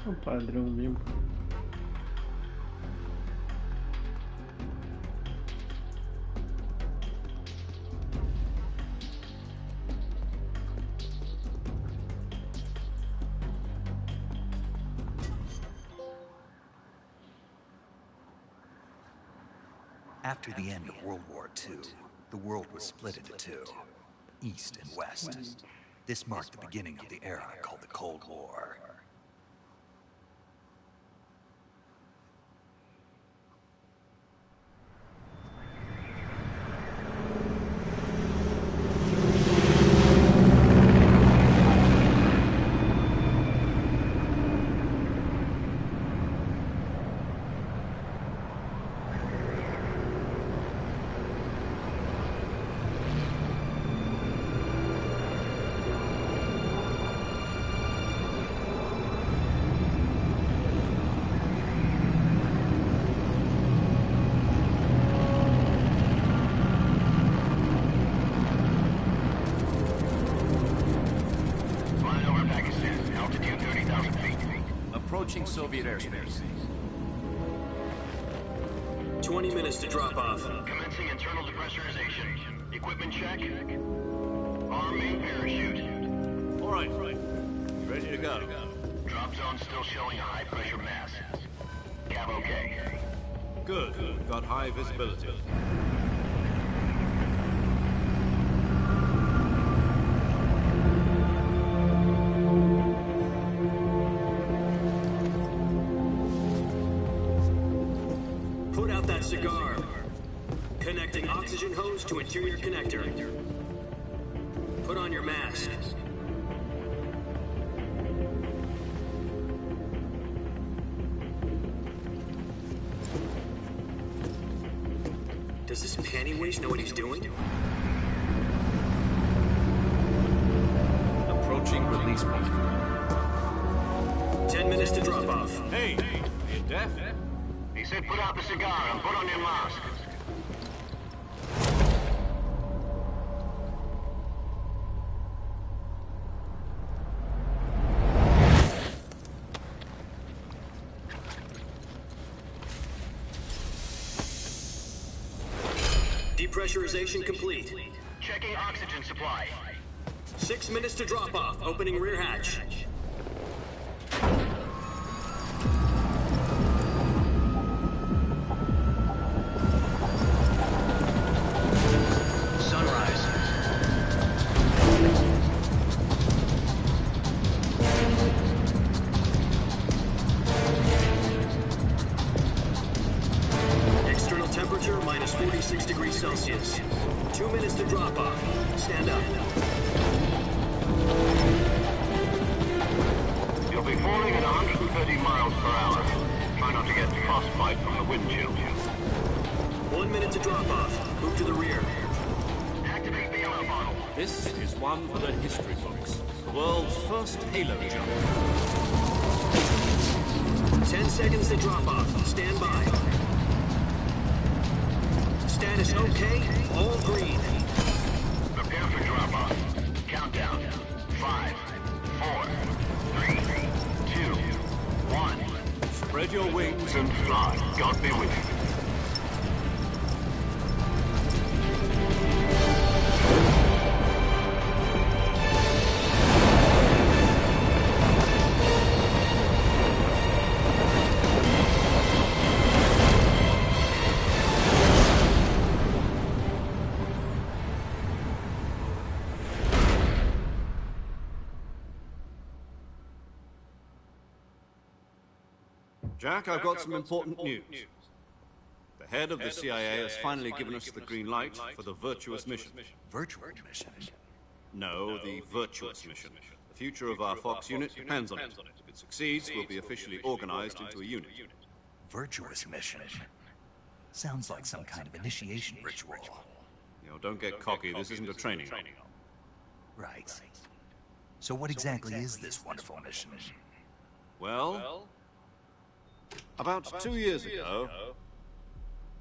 É um padrão mesmo. After the end of World War II, the world was split into two, East and West. This marked the beginning of the era called the Cold War. Approaching Soviet airspace. 20 minutes to drop off. Commencing internal depressurization. Equipment check. Arm main parachute. All right. Ready to go. Drop zone still showing a high pressure mass. Cav okay. Good. Got high visibility. Put out that cigar. Connecting oxygen hose to interior connector. Put on your mask. Does this panty waste know what he's doing? Approaching release point. 10 minutes to drop off. Hey, you deaf? He said put out the cigar and put on your mask. Depressurization complete. Checking oxygen supply. 6 minutes to drop off. Opening rear hatch. Sunrise. External temperature minus 46 degrees Celsius. 2 minutes to drop off. Stand up. You'll be falling at 130 miles per hour. Try not to get frostbite from the wind chill. 1 minute to drop off. Move to the rear. Activate the alarm model. This is one for the history books. The world's first Halo jump. 10 seconds to drop off. Stand by. Status okay. All green. Prepare for drop-off. Countdown. 5, 4, 3, 2, 1. Spread your wings And fly. God be with you. Jack, I've got some important news. The head of the CIA has finally given us the green light for the Virtuous mission. Virtual mission. No, the Virtuous mission. The future of our Fox unit depends on it. If it succeeds, we'll be officially organized into a unit. Virtuous mission. Sounds like some kind of initiation ritual. You know, don't get cocky, this isn't a training op. Right. So what exactly is this wonderful mission? Well, about 2 years ago,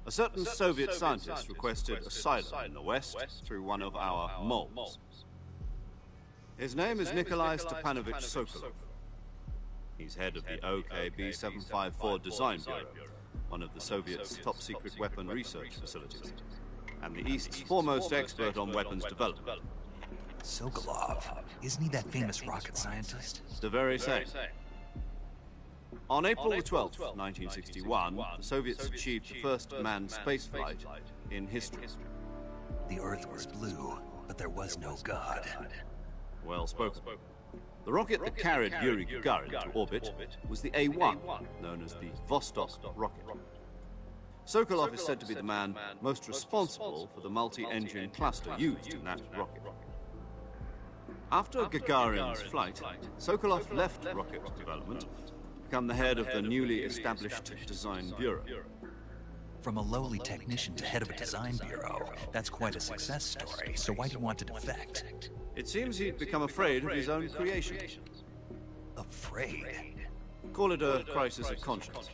a certain Soviet scientist requested asylum in the West through one of our moles. His name is Nikolai Stepanovich Sokolov. He's head of the OKB-754 Design Bureau, one of the Soviets' top-secret weapon research facilities, and the East's foremost expert on weapons development. Sokolov. Isn't he that famous rocket scientist? The very same. On April the 12th, 1961, the Soviets achieved the first manned spaceflight in history. The Earth was blue, but there was no God. Well spoken. The rocket that carried Yuri Gagarin to orbit was the A-1, known as the Vostok rocket. Sokolov is said to be the man most responsible for the multi-engine cluster used in that rocket. After Gagarin's flight, Sokolov left rocket development to become the head of the newly established Design Bureau. From a lowly technician to head of a design bureau, that's quite a success story, so why do you want to defect? It seems he'd become afraid of his own creation. Afraid? Call it a crisis of conscience.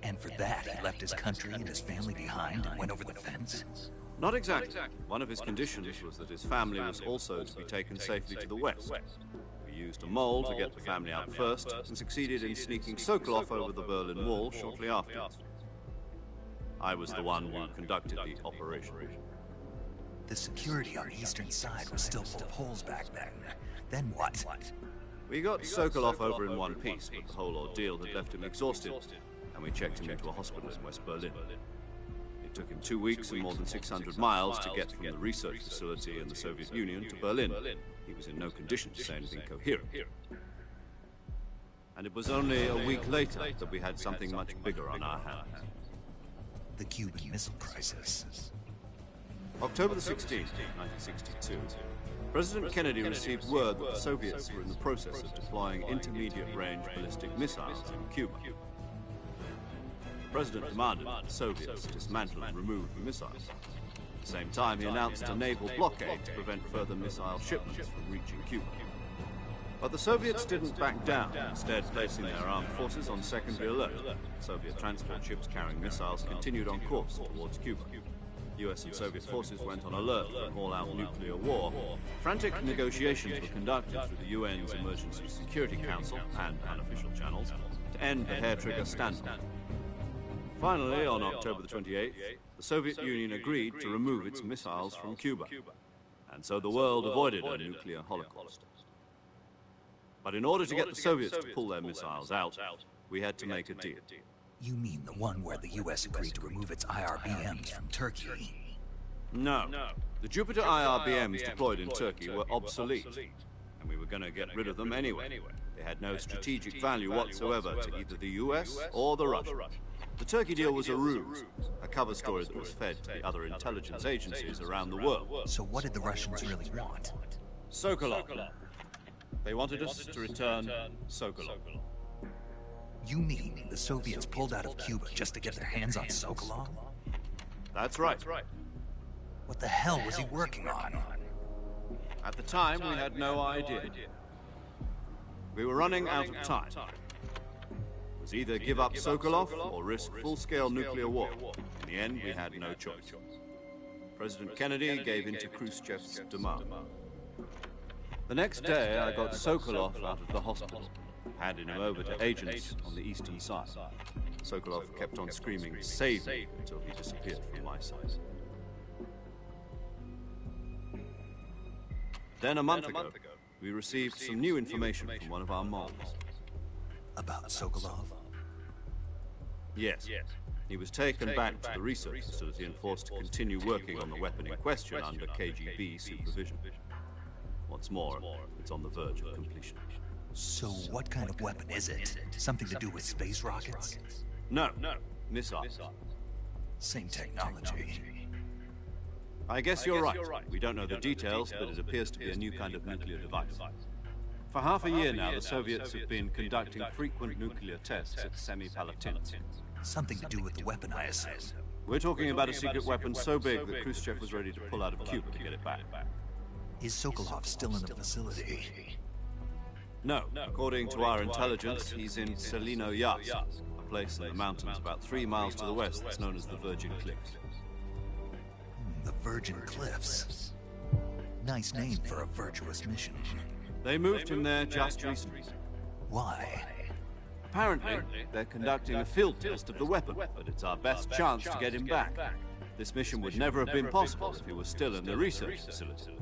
And for that, he left his country and his family behind and went over the fence? Not exactly. One of his conditions was that his family was also to be taken safely to the west. We used a mole to get the family out first, and succeeded in sneaking Sokolov over the Berlin Wall shortly afterwards. I was the one who conducted the operation. The security on the eastern side was still full of holes back then. Then what? We got Sokolov over in one piece, but the whole ordeal had left him exhausted, and we checked him into a hospital in West Berlin. It took him 2 weeks and more than 600 miles to get from the research facility in the Soviet Union to Berlin. He was in no condition to say anything coherent. And it was only a week later that we had something much bigger on our hands. The Cuban Missile Crisis. October the 16th, 1962, President Kennedy received word that the Soviets were in the process of deploying intermediate-range ballistic missiles in Cuba. The President demanded that the Soviets dismantle and remove the missiles. At the same time, he announced a naval blockade to prevent further missile shipments from reaching Cuba. But the Soviets didn't back down, instead placing their armed forces on secondary alert. Soviet transport ships carrying missiles continued on course towards Cuba. US and Soviet forces went on alert for an all-out nuclear war. Frantic negotiations were conducted through the UN's Emergency Security Council and unofficial channels to end the hair-trigger standoff. Finally, on October the 28th, the the Soviet Union agreed to remove its missiles from Cuba, and so the world avoided a nuclear holocaust. But in order to get the Soviets to pull their missiles out, we had to make a deal. You mean the one where the US agreed to remove its IRBMs from Turkey? No. The Jupiter IRBMs deployed in Turkey were obsolete, and we were going to get rid of them anyway. They had no strategic value whatsoever to either the US or the Russians. The Turkey deal was a ruse, a cover story that was fed to the other intelligence agencies around the world. So what did the Russians really want? Sokolov. They wanted us to return Sokolov. You mean the Soviets pulled out of Cuba just to get their hands on Sokolov? That's right. What the hell was he working on? At the time, we had no idea. We were running out of time. It was either give up Sokolov or risk full-scale nuclear war. In the end, we had no choice. President Kennedy gave in to Khrushchev's demand. The next day, I got Sokolov out of the hospital, handed him over to agents on the eastern side. Sokolov kept on screaming, "Save me," until he disappeared from my sight. Then a month ago, we received some new information from one of our moles. About Sokolov? Yes. He was taken back to the research facility and forced to continue working on the weapon in question under KGB supervision. What's more, it's on the verge of completion. So what kind of weapon is it? Something to do with space rockets? No, missiles. Same technology. I guess you're right. We don't know the details, but it appears to be a new kind of nuclear device. For half a year now, the Soviets have been conducting frequent nuclear tests at Semipalatinsk. Something to do with the weapon, I assume. We're talking about a secret weapon so big that Khrushchev was ready to pull out of Cuba to get it back. Is Sokolov still in the facility? No. According to our intelligence, he's in Selino-Yatsk, a place in the mountains about 3 miles to the west that's known as the Virgin Cliffs. The Virgin Cliffs. Nice name for a virtuous mission. They moved him there just recently. Why? Apparently, they're conducting a field test of the weapon, but it's our best chance to get him back. This mission would never have been possible if he was still in the research facility.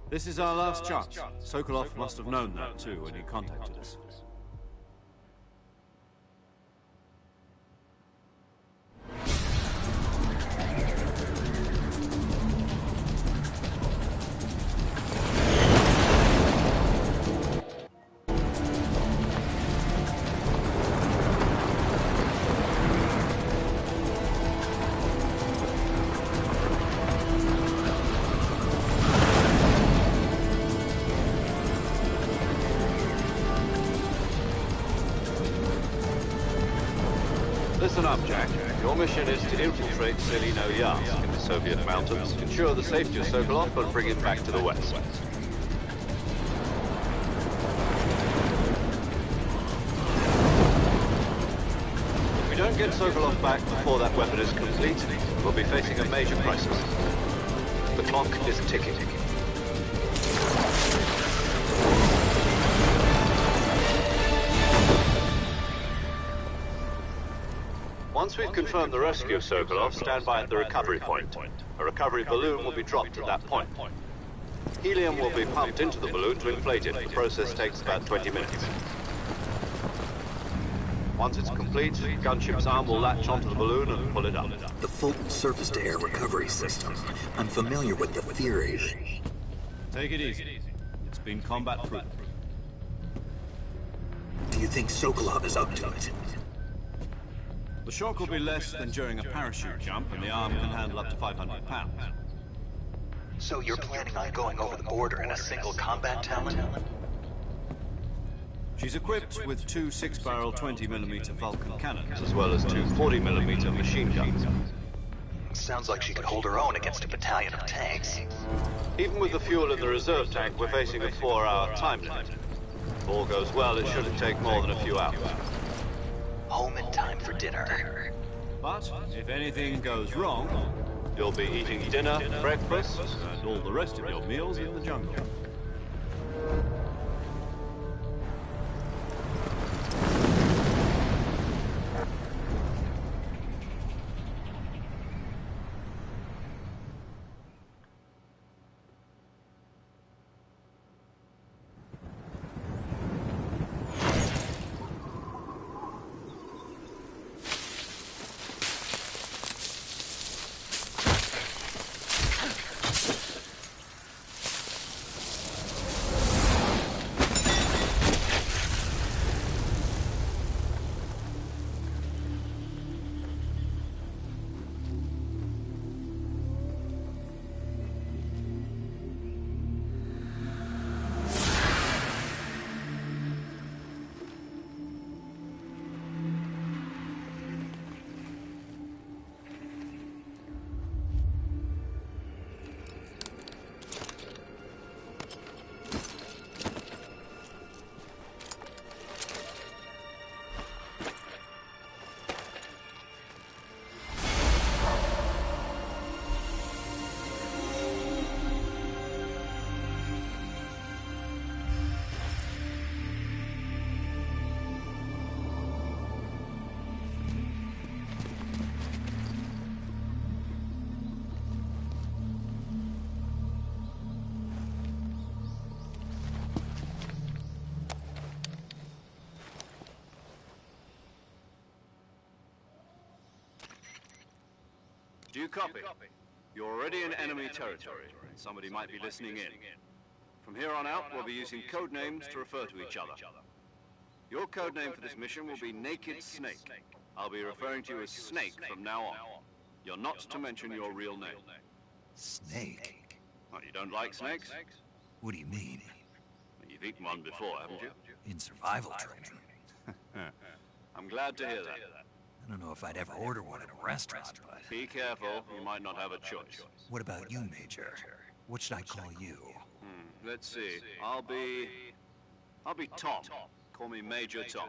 This is our last chance. Sokolov must have known that too when he contacted us. Listen up, Jack. Your mission is to infiltrate Selino-Yatsk in the Soviet mountains, ensure the safety of Sokolov, and bring it back to the west. If we don't get Sokolov back before that weapon is complete, we'll be facing a major crisis. The clock is ticking. Once we've confirmed the rescue of Sokolov, stand by at the recovery point. A recovery balloon will be dropped at that point. Helium will be pumped into the balloon to inflate it. The process takes about 20 minutes. Once it's complete, gunship's arm will latch onto the balloon and pull it up. The Fulton surface-to-air recovery system. I'm familiar with the theory. Take it easy. It's been combat-proof. Do you think Sokolov is up to it? The shock will be less than during a parachute jump, and the arm can handle up to 500 pounds. So you're planning on going over the border in a single combat Talon? She's equipped with 2 6-barrel 20mm Vulcan cannons, as well as 2 40mm machine guns. Sounds like she could hold her own against a battalion of tanks. Even with the fuel in the reserve tank, we're facing a 4-hour time limit. If all goes well, it shouldn't take more than a few hours. Home in time for dinner. But if anything goes wrong, you'll be eating dinner, breakfast, and all the rest of your meals in the jungle. you copy? You're already in enemy territory. Somebody might be listening in. From here on out, we'll be using code names to refer to each other. Your code name for this mission will be Naked Snake. I'll be referring to you as Snake from now on. You're not to mention your real name. Snake? Well, you don't like snakes? What do you mean? You've eaten one before, haven't you? In survival training? I'm glad to hear that. I don't know if I'd ever order one at a restaurant, but... Be careful, you might not have a choice. What about you, Major? What should I call you? Let's see. I'll be Tom. Call me Major Tom.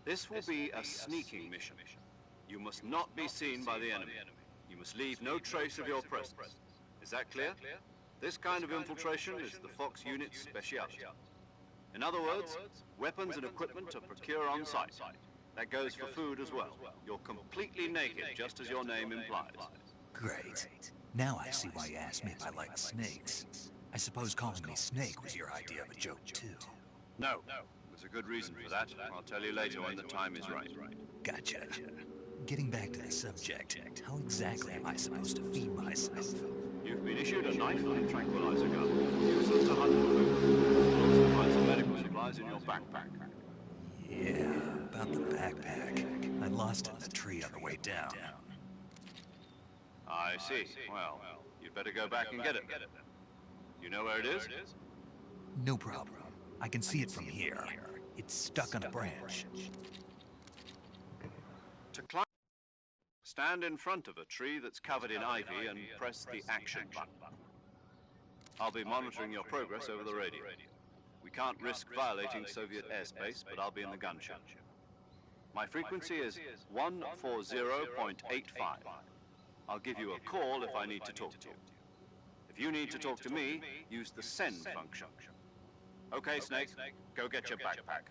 This will be a sneaking mission. You must not be seen by the enemy. You must leave no trace of your presence. Is that clear? This kind of infiltration is the Fox unit's speciality. In other words, weapons and equipment are procured on site. That goes for food as well. You're completely naked, just as your name implies. Great. Now I see why you asked me if I like snakes. I suppose calling me Snake was your idea of a joke, too. No. There's a good reason for that. I'll tell you later when the time is right. Gotcha. Getting back to the subject, how exactly am I supposed to feed myself? You've been issued a knife and a tranquilizer gun. Use them to hunt for food. You'll also find some medical supplies in your backpack. Yeah, about the backpack. I lost it in the tree on the way down. I see. Well, you'd better go back and get it then. You know where it is? No problem. I can see it from here. It's stuck on a branch. To climb, stand in front of a tree that's covered in ivy and press the action button. I'll be monitoring your progress over the radio. We can't risk violating Soviet airspace, but I'll be in the gunship. My frequency is 140.85. I'll give you a call if I need to talk to you. If you need to talk to me, use the send function. Okay, Snake, go get your backpack.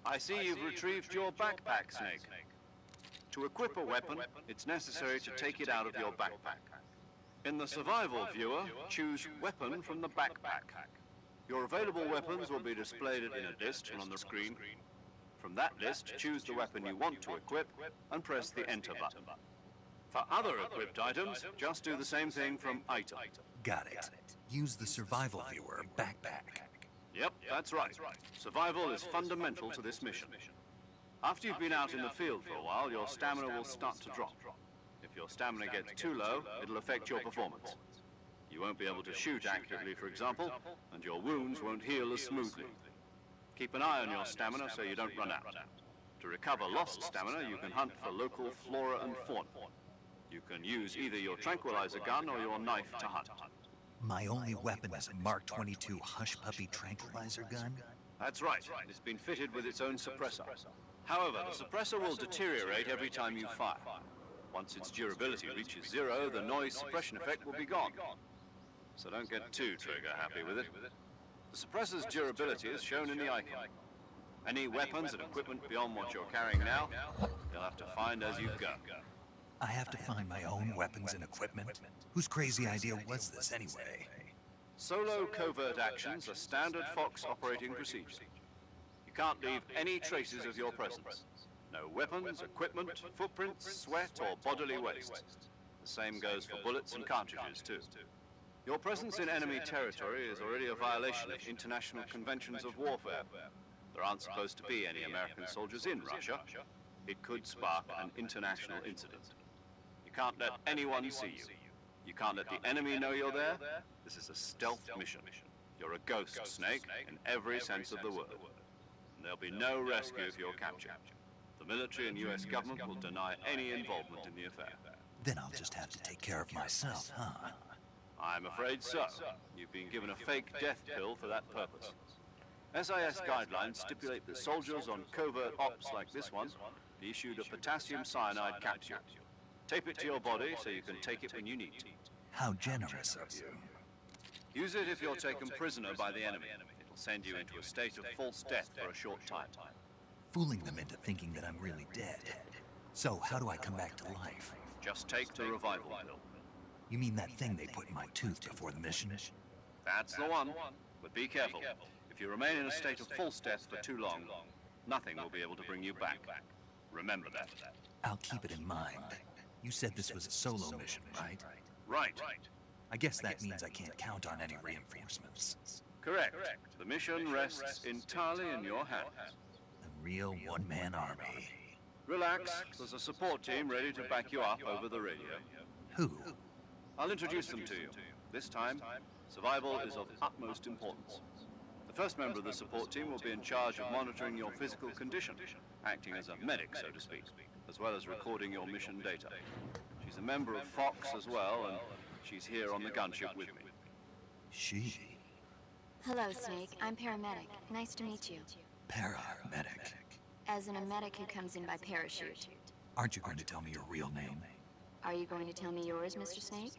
I see you've retrieved your backpack, Snake. To equip a weapon, it's necessary to take it out of your backpack. In the survival viewer, choose Weapon from the backpack. Your available weapons will be displayed in a list on the screen. From that list, choose the weapon you want to equip and press the Enter button. For other equipped items, just do the same thing from Item. Got it. Use the survival viewer backpack. Yep, that's right. Survival is fundamental to this mission. After you've been out in the field for a while, your stamina will start to drop. If your stamina gets too low, it'll affect your performance. You won't be able to shoot accurately, for example, and your wounds won't heal as smoothly. Keep an eye on your stamina so you don't run out. To recover lost stamina, you can hunt for local flora and fauna. You can use either your tranquilizer gun or your knife to hunt. My only weapon is a Mark 22 Hush Puppy tranquilizer gun? That's right. It's been fitted with its own suppressor. However, the suppressor will deteriorate every time you fire. Once its durability reaches zero, the noise suppression effect will be gone. So don't get too trigger happy with it. The suppressor's durability is shown in the icon. Any weapons and equipment beyond what you're carrying now, you'll have to find as you go. I have to find my own weapons and equipment? Whose crazy idea was this anyway? Solo covert actions are standard Fox operating procedure. You can't leave any traces of your presence. No weapons, equipment, footprints, sweat, or bodily waste. The same goes for bullets and cartridges, too. Your presence in enemy territory is already a violation of international conventions of warfare. There aren't supposed to be any American soldiers in Russia. It could spark an international incident. You can't let anyone see you. You can't let the enemy know you're there. This is a stealth mission. You're a ghost, Snake, in every sense of the word. And there'll be no rescue if you're captured. The military and US government will deny any involvement in the affair. Then I'll just have to take care of myself, huh? I'm afraid so. You've been given a fake death pill for that purpose. SIS guidelines stipulate that soldiers on covert ops like this one be issued a potassium cyanide capsule. Tape it to your body so you can take it when you need to. How generous of you. Use it if you're taken prisoner by the enemy. It'll send you into a state of false death for a short time. Fooling them into thinking that I'm really dead. So, how do I come back to life? Just take the revival pill. You mean that thing they put in my tooth before the mission? That's the one. But be careful. If you remain in a state of false death for too long, nothing will be able to bring you back. Remember that. I'll keep it in mind. You said this was a solo mission, right? Right. I guess that means I can't count on any reinforcements. Correct. The mission rests entirely in your hands. A real one-man army. Relax. There's a support team ready to back you up over the radio. Who? I'll introduce them to you. This time, survival is of utmost importance. The first member of the support team will be in charge of monitoring your physical condition, acting as a medic, so to speak, as well as recording your mission data. She's a member of Fox as well, and she's here on the gunship with me. She? Hello, Snake. I'm paramedic. Nice to meet you. Paramedic. As in a medic who comes in by parachute. Aren't you going to tell me your real name? Are you going to tell me yours, Mr. Snake?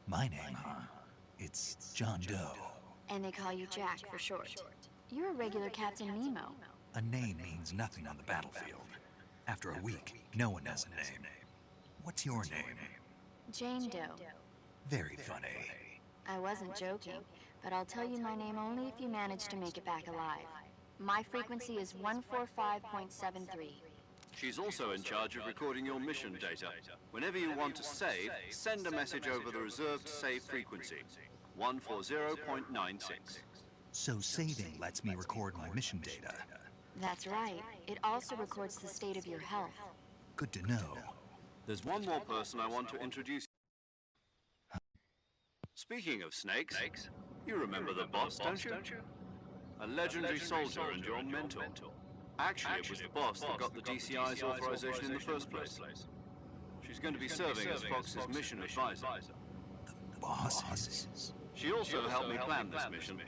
My name, huh? It's John Doe. And they call you Jack for short. You're a regular Captain Nemo. A name means nothing on the battlefield. After a week, no one has a name. What's your name? Jane Doe. Very funny. I wasn't joking, but I'll tell you my name only if you manage to make it back alive. My frequency is 145.73. She's also in charge of recording your mission data. Whenever you want to save, send a message over the reserved save frequency, 140.96. So saving lets me record my mission data. That's right. It also records the state of your health. Good to know. There's one more person I want to introduce. Speaking of snakes, you remember the boss, don't you? A legendary soldier and your mentor. Actually, it was the boss that got the DCI's authorization in the first place. She's going to be serving as Fox's mission advisor. The boss is... She also helped me plan this mission.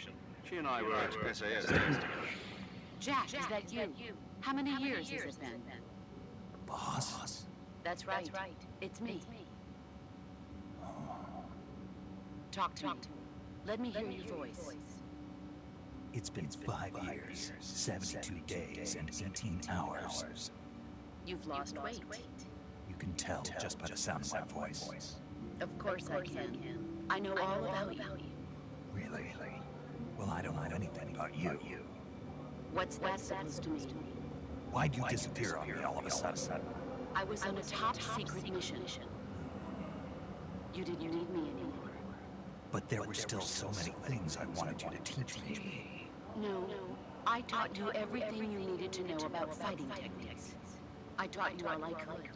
She and I were at SAS together. Jack, is that you? How many years has it been? Boss? That's right. It's me. Talk to me. Let me hear your voice. It's been 5 years, 72 days, and 18 hours. You've lost weight. You can tell just by the sound of my voice. Of course I can. I know all about you. Really? Well, I don't know anything about you. What's that supposed to mean? Why'd you disappear on me all of a sudden? I was on a top-secret mission. You didn't need me anymore. But there were still so many things I wanted you to teach me. No, I taught you everything you needed to know about fighting techniques. I taught you all I could.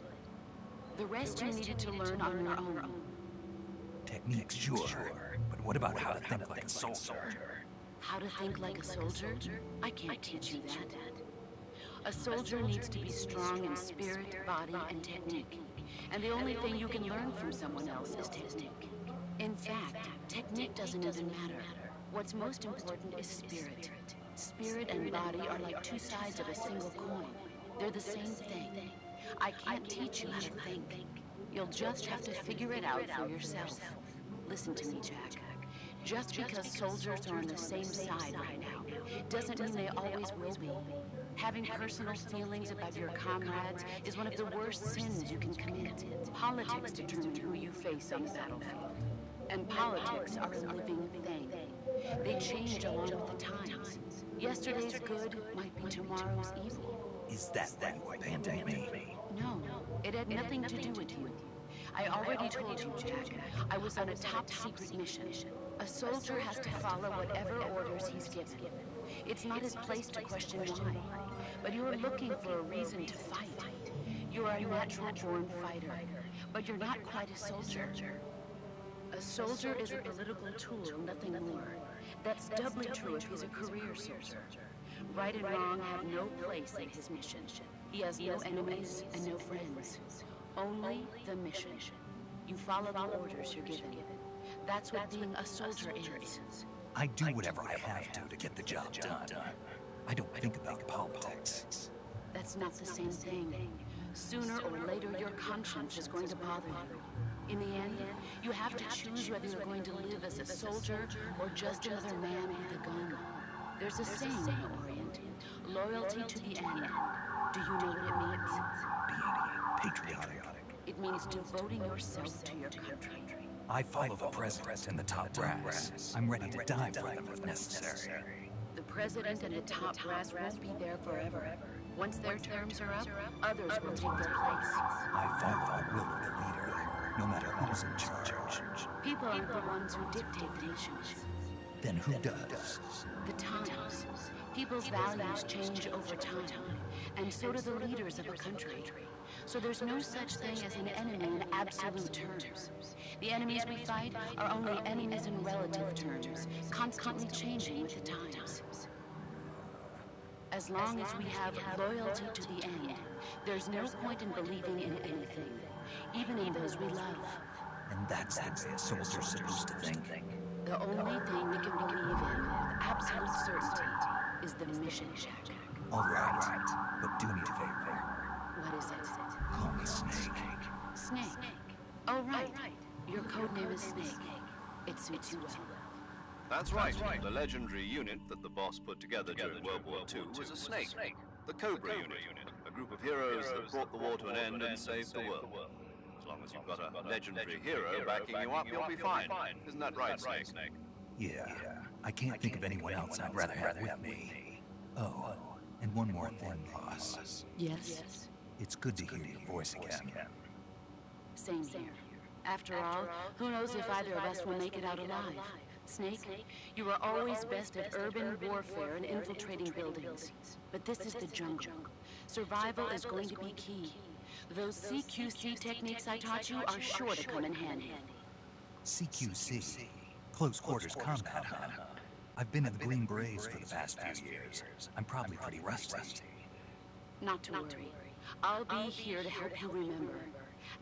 The rest you needed to learn on your own. Techniques, sure. But what about how to think like a soldier? How to think like a soldier? I can't teach you that. A soldier needs to be strong in spirit, body, and technique. And the only thing you can learn from someone else is technique. In fact, technique doesn't even matter. What's most important is spirit. Spirit and body are like two sides of a single coin. They're the same thing. I can't teach you how to think. You'll just have to figure it out for yourself. Listen to me, Jack. Just because soldiers are on the same side right now doesn't mean they always will be. Having personal feelings about your comrades is one of the worst sins you can commit. Politics determine who you face on the battlefield. And politics are a living thing. They change along with the times. Yesterday's good might be tomorrow's evil. Is that why you abandoned me? No, it had nothing to do with you. I already told you, Jack. I was on a top-secret mission. A soldier has to follow whatever orders he's given. It's not his place to question why. But you're looking for a reason to fight. You're a natural-born fighter, but you're not quite a soldier. A soldier is a political tool, nothing more. That's doubly true if he's a career soldier. Right and wrong have no place in his mission. He has no enemies and no friends. Only the mission. You follow the orders you're given. That's what being a soldier is. I do whatever I have to get the job done. I don't think about politics. That's not the same thing. Sooner or later, your conscience is going to bother you. In the end, you have to choose whether you're going to live as a soldier or just another man with a gun. There's a saying in the Orient, loyalty to the end. Do you know what it means? Being patriotic. It means devoting yourself to your country. I follow the president and the top brass. I'm ready to die for them if necessary. The president and the top brass won't be there forever. Once their terms are up, others will take their place. I follow the will of the leader, no matter who's in charge. People aren't the ones who dictate the nations. Then who does? The times. People's values change over time, and so do the leaders of a country. So there's no such thing as an enemy in absolute terms. The enemies we fight are only enemies in relative terms, constantly changing with the times. As long as we have loyalty to the end, there's no point in believing in anything, even in those we love. And that's the way a soldier's supposed to think. The only thing we can believe in with absolute certainty is the mission, Jack. All right, but do me a favor. What is it? Call me Snake. Snake. Oh, right. Your code name is Snake. It suits you well. That's right. The legendary unit that the boss put together during World War II was a snake. The Cobra unit. A group of heroes that brought the war to an end and saved the world. As long as you've got a legendary hero backing you up, you'll be fine. Isn't that right, Snake? Yeah. I can't think of anyone else I'd rather have with me. Oh, and one more thing, boss. Yes? It's good to hear your voice again. Same here. After all, who knows if either of us will make it out alive? Snake, you were always best at urban warfare and infiltrating buildings. But this is the jungle. Survival is going to be key. Those CQC techniques I taught you are sure to come in handy. CQC? Close quarters combat, huh? I've been in the Green Berets for the past few years. I'm probably pretty rusty. Not to worry. I'll be here to help you remember.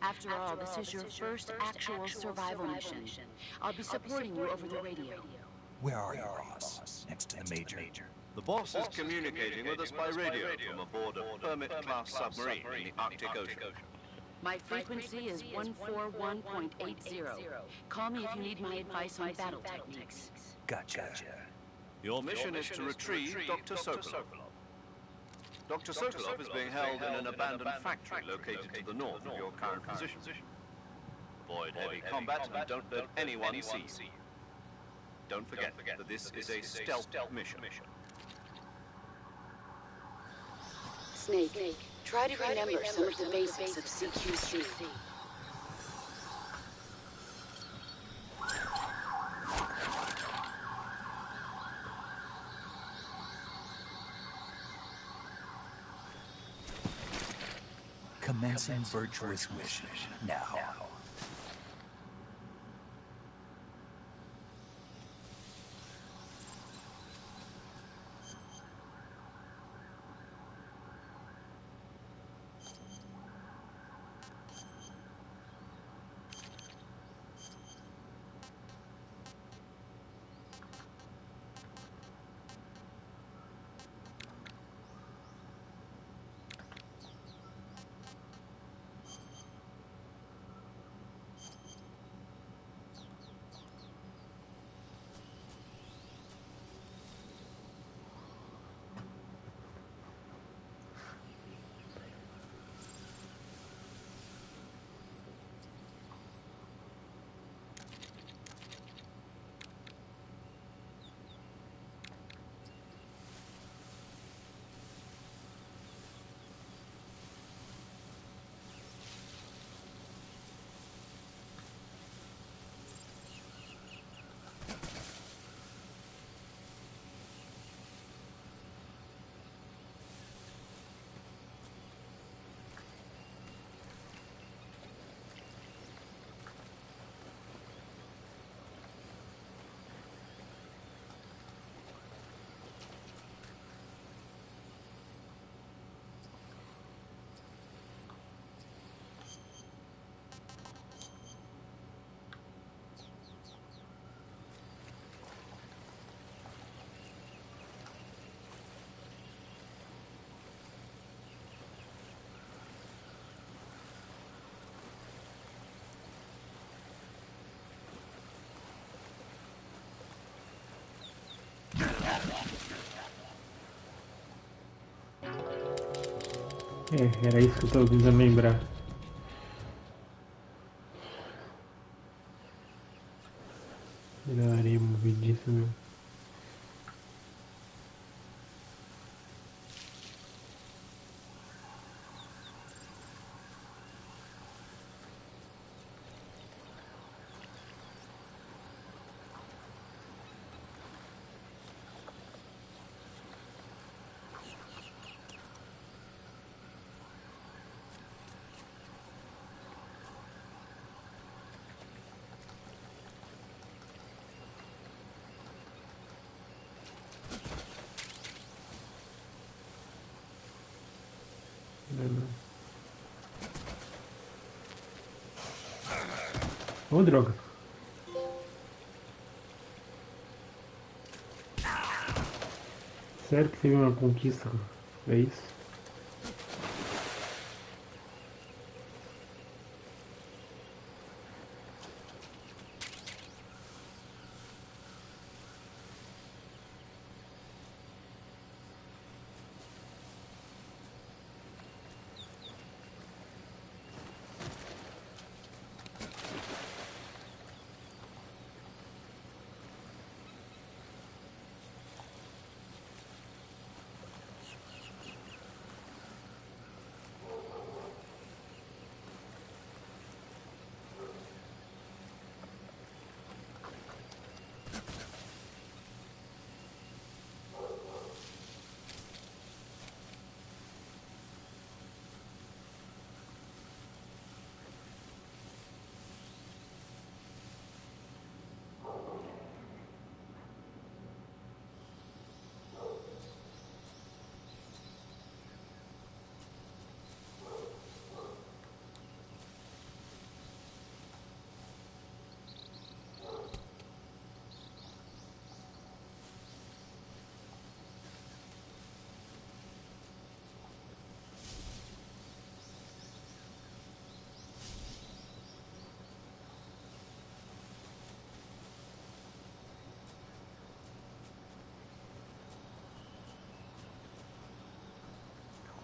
After all, this is your first actual survival mission. I'll be supporting you over the radio. Where are you, boss? Next to the Major? The boss is communicating with us by radio from aboard a Permit-class submarine in the Arctic Ocean. My frequency is 141.80. Call me if you need my advice on battle techniques. Gotcha. Your mission is to retrieve Dr. Sokolov. Dr. Sokolov is being held in an abandoned factory located to the north of your current position. Avoid heavy combat and don't let anyone see you. Don't forget that this is a stealth mission. Snake, try to remember some of the basics of CQC. Commencing virtuous mission now. Era isso que eu tava tentando lembrar. Era areia movediça mesmo. Ô, droga. Sério que teve uma conquista? É isso?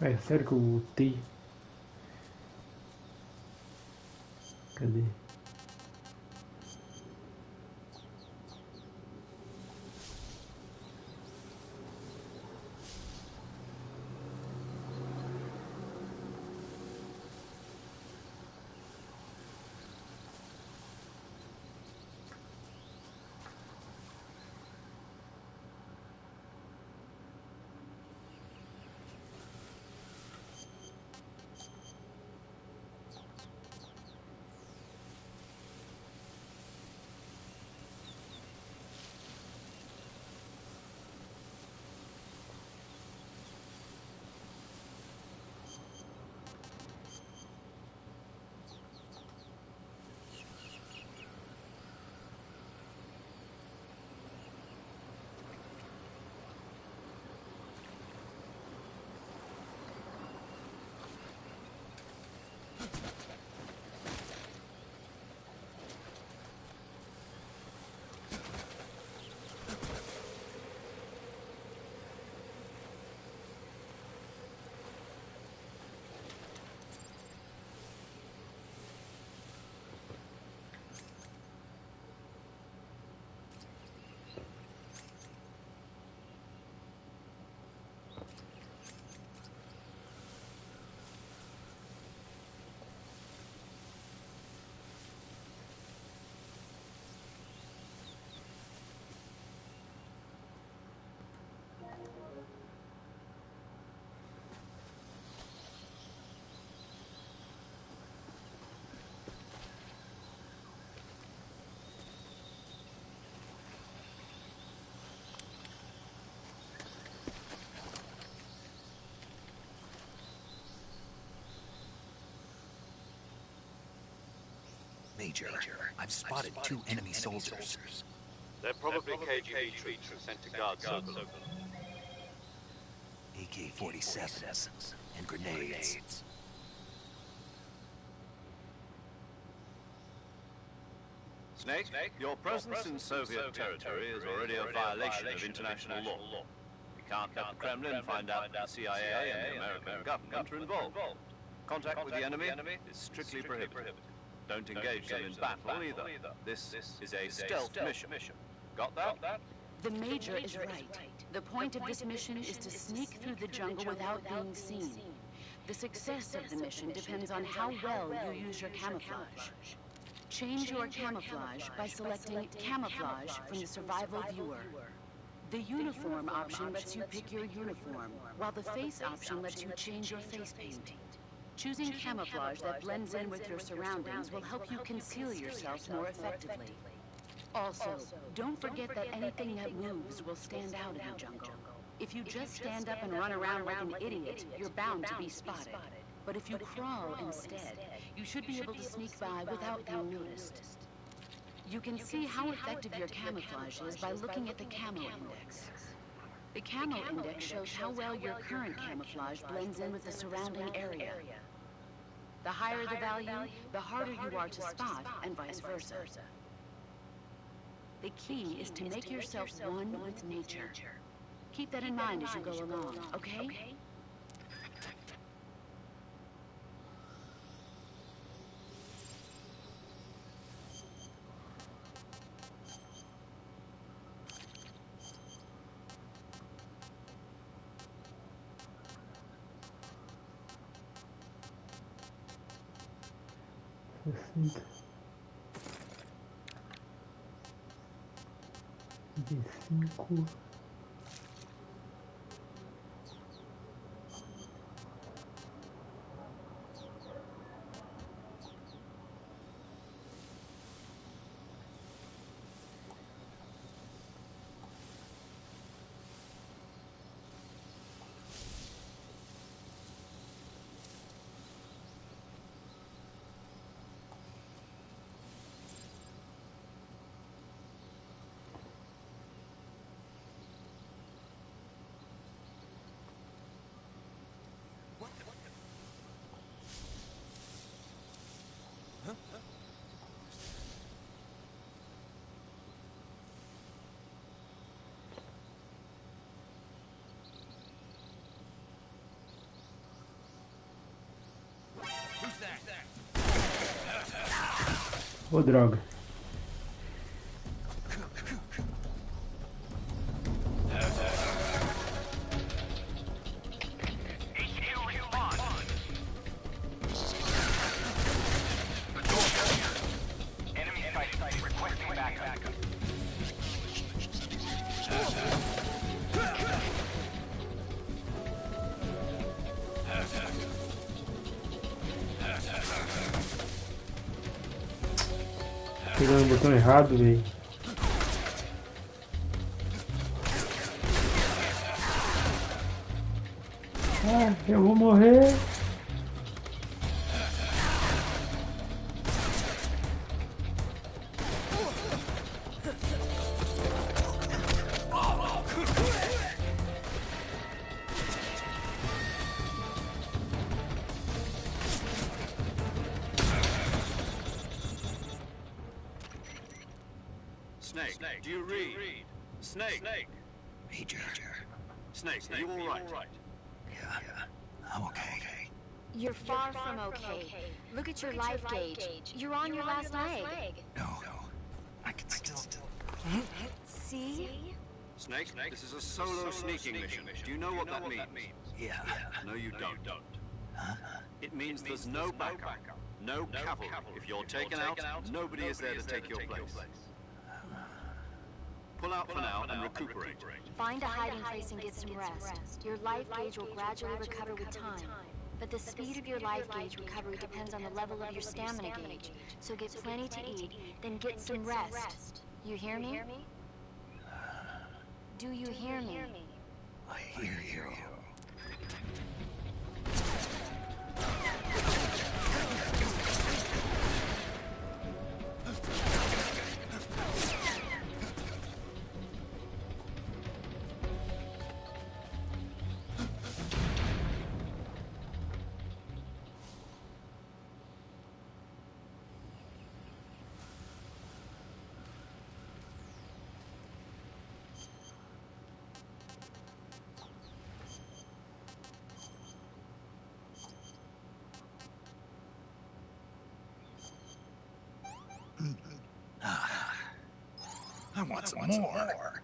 É sério que eu voltei? Cadê? Major, I've spotted 2 enemy soldiers. They're probably KGB troops sent to guard Circle. AK-47s and grenades. Snake, your presence in Soviet territory is already a violation of international law. Be Can't let the Kremlin find out that the CIA and the American government are involved. Contact with the enemy is strictly prohibited. Don't engage them in battle either. This is a stealth mission. Got that? The Major is right. The point of this mission is to sneak through the jungle without being seen. The success of the mission depends on how well you use your camouflage. Change your camouflage by selecting Camouflage from the Survival Viewer. The Uniform option lets you pick your uniform, while the Face option lets you change your face paint. Choosing camouflage that blends in with your surroundings will help you conceal yourself more effectively. Also, don't forget that anything that moves will stand out in the jungle. If you just stand up and run around like an idiot, you're bound to be spotted. But if you crawl instead, you should be able to sneak by without being noticed. You can see how effective your camouflage is by looking at the Camo Index. The Camo Index shows how well your current camouflage blends in with the surrounding area. The higher the value, the harder you are to spot, and vice versa. The key is to make yourself one with nature. Keep that in mind as you go along, okay? Sessenta. 25. Ô, droga. Pegando o botão errado, velho. Ah, eu vou morrer. Snake, do you read? Snake! Major. Snake, are you all right? Yeah, I'm okay. You're far from okay. Look at your life gauge. You're on your last leg. No, I can still... See? Snake, this is a solo sneaking mission. Do you know what that means? Yeah. No, you don't. Huh? It means there's no backup, no cavalry. If you're taken out, nobody is there to take your place. Pull out for now and recuperate. Find a hiding place and get some rest. Your life gauge will gradually recover with time. But the speed of your life gauge recovery depends on the level of your stamina gauge. So get plenty to eat, then get some rest. You hear me? Do you hear me? I hear you. I want some more.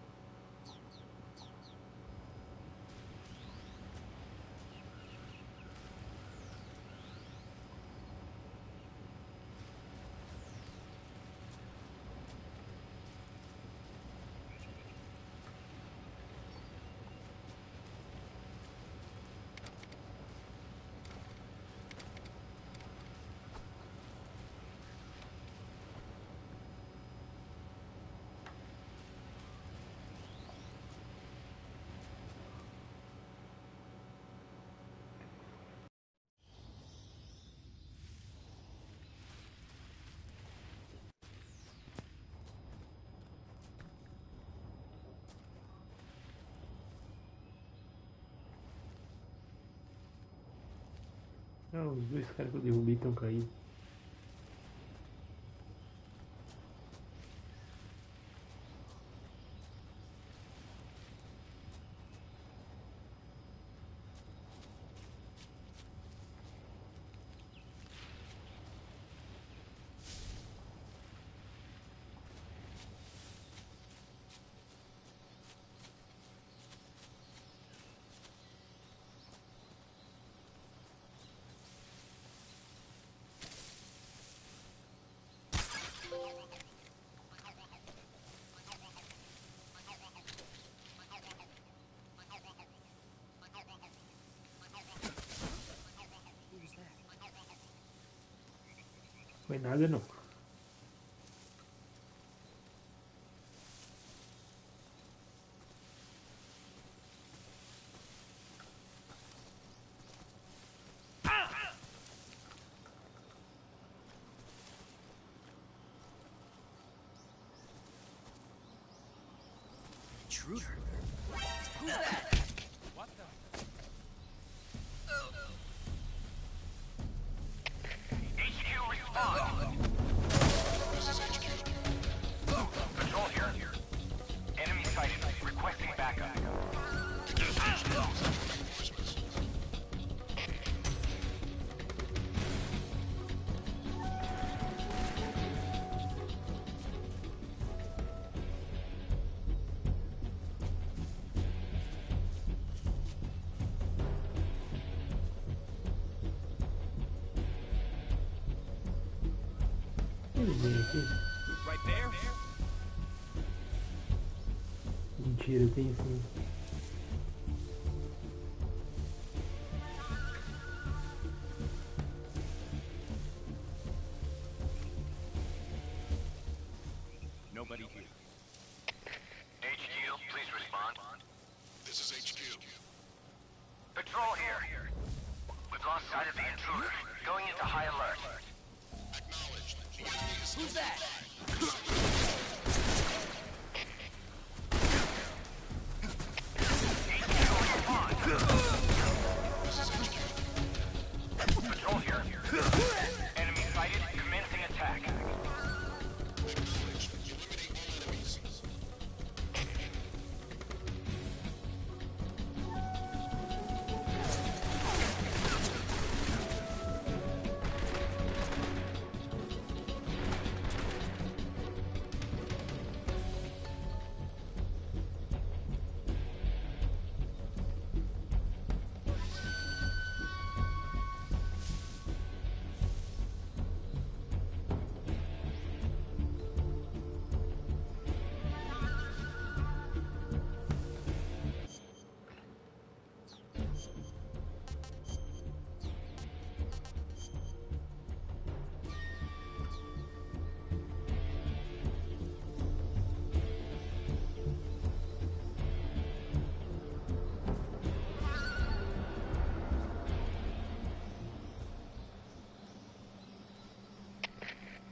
Não, os dois caras que eu derrubei estão caídos. Foi nada não. Intruder. Who's that? What the? HQ respond. This is HQ. Patrol here. Enemy sighted. Requesting backup. Vem aqui. Right there? Mentira, tem sim. Nobody here. HQ, please respond. This is HQ. Patrol here. We've lost sight of the intruder. Going into high alert. Acknowledged. The enemy is... Who's that? This is HQ. Patrol here. Enemy sighted. Commencing attack. Acknowledged. Eliminate all enemies.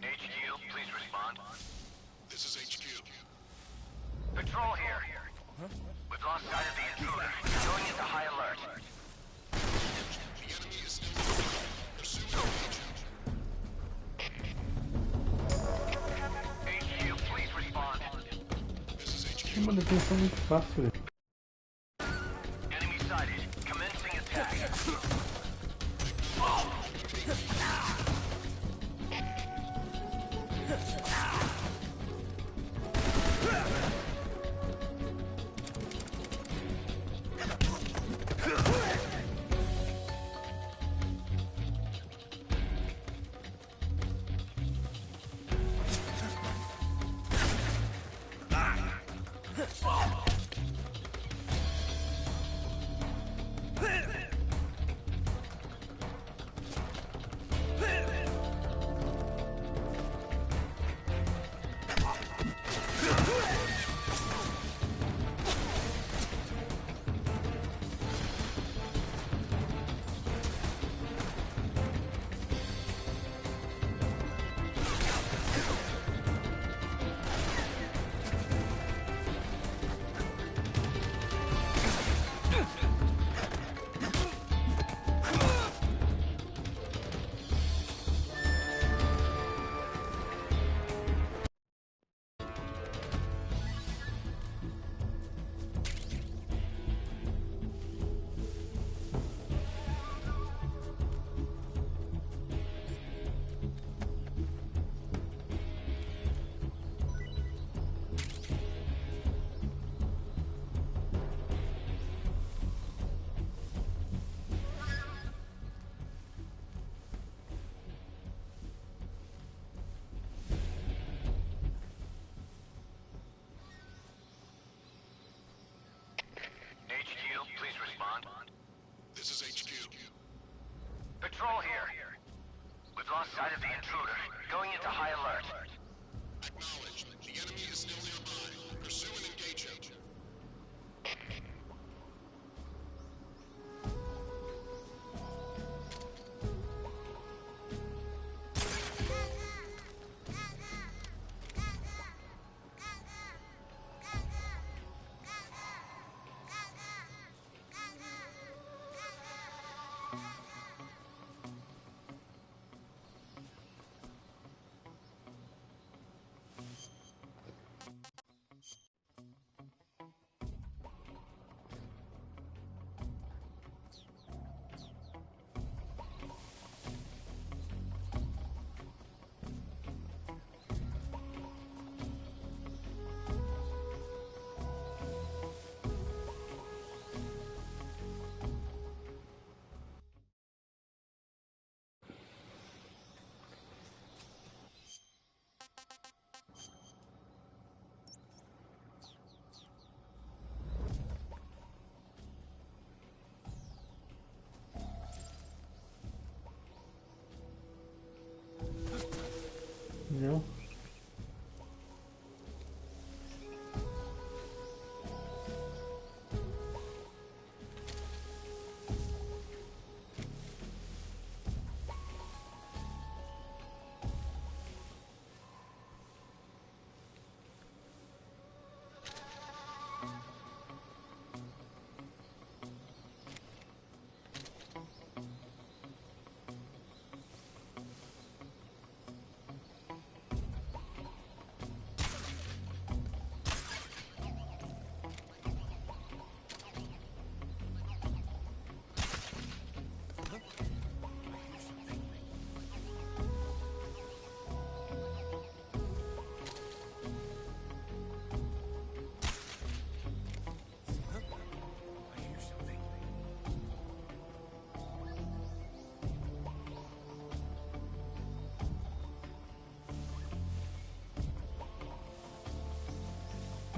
HQ, please respond. This is HQ. Patrol here. We've lost sight of the intruder. Going into high alert. The enemy is still pursuing the HQ, please respond. This is HQ. É uma detenção muito fácil, velho. Enemy sighted. Commencing attack. HQ, please respond. This is HQ. Patrol here. We've lost sight of the intruder. Going into high alert. Acknowledged. The enemy is still nearby. Pursue and engage him. No.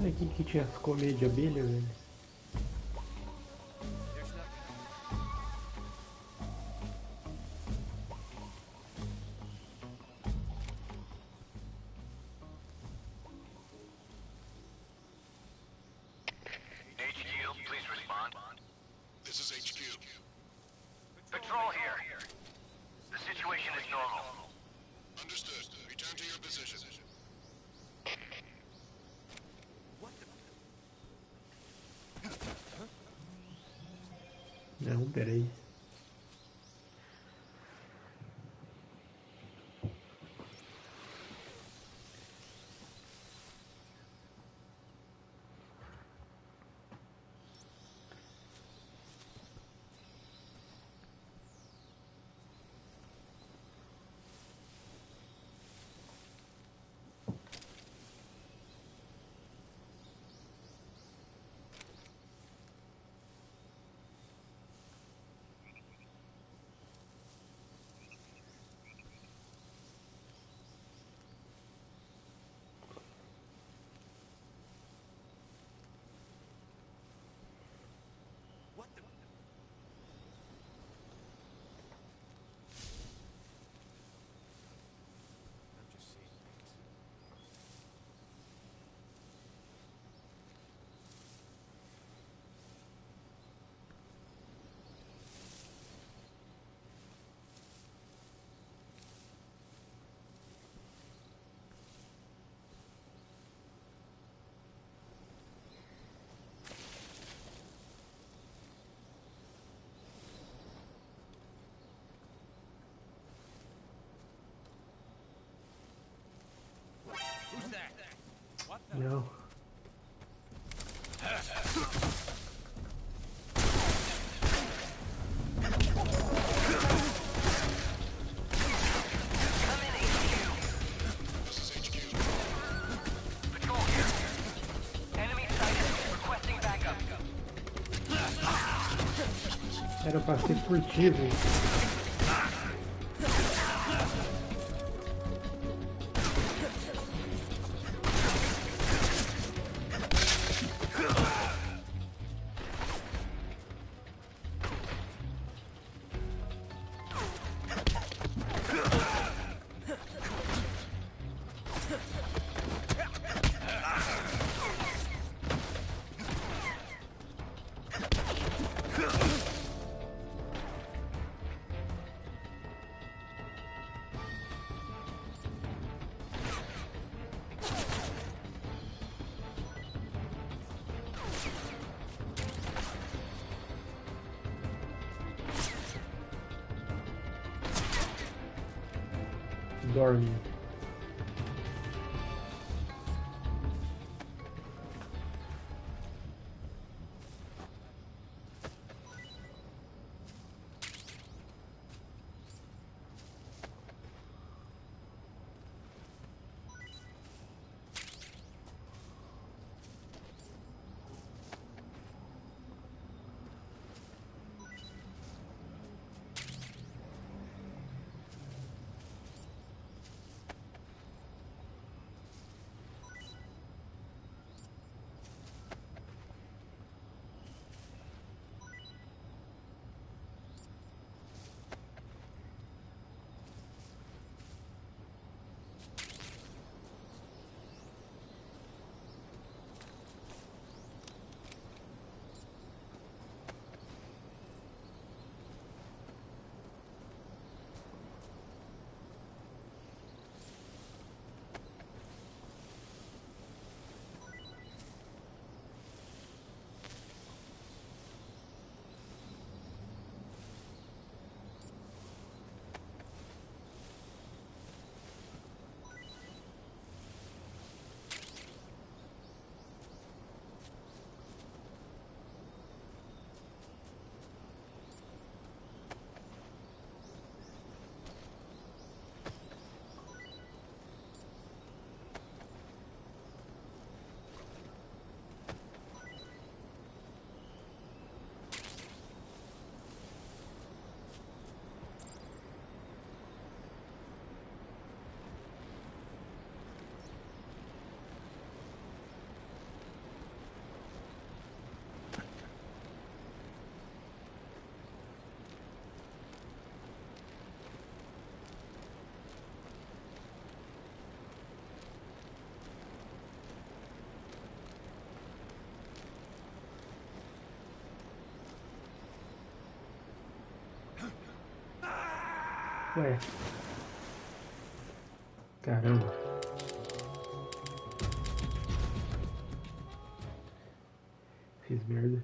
Olha aqui que tinha as colmeias de abelha, velho. HQ, please respond. This is HQ. Patrol here. The situation is normal. Understood. Return to your position. Não, peraí. No. Patrol here. Enemy sighted. Requesting backup. Era pra ser furtivo. Dorme. Ué. Caramba. Fiz merda.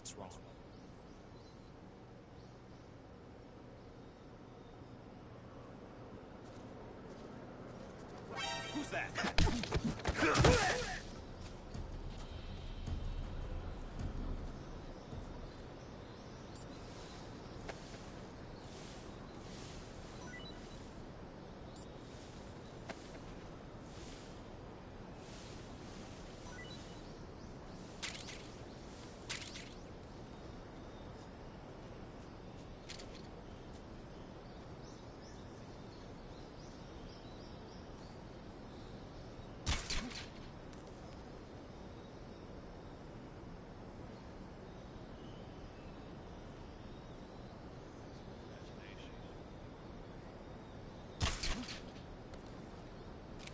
What's wrong? Who's that?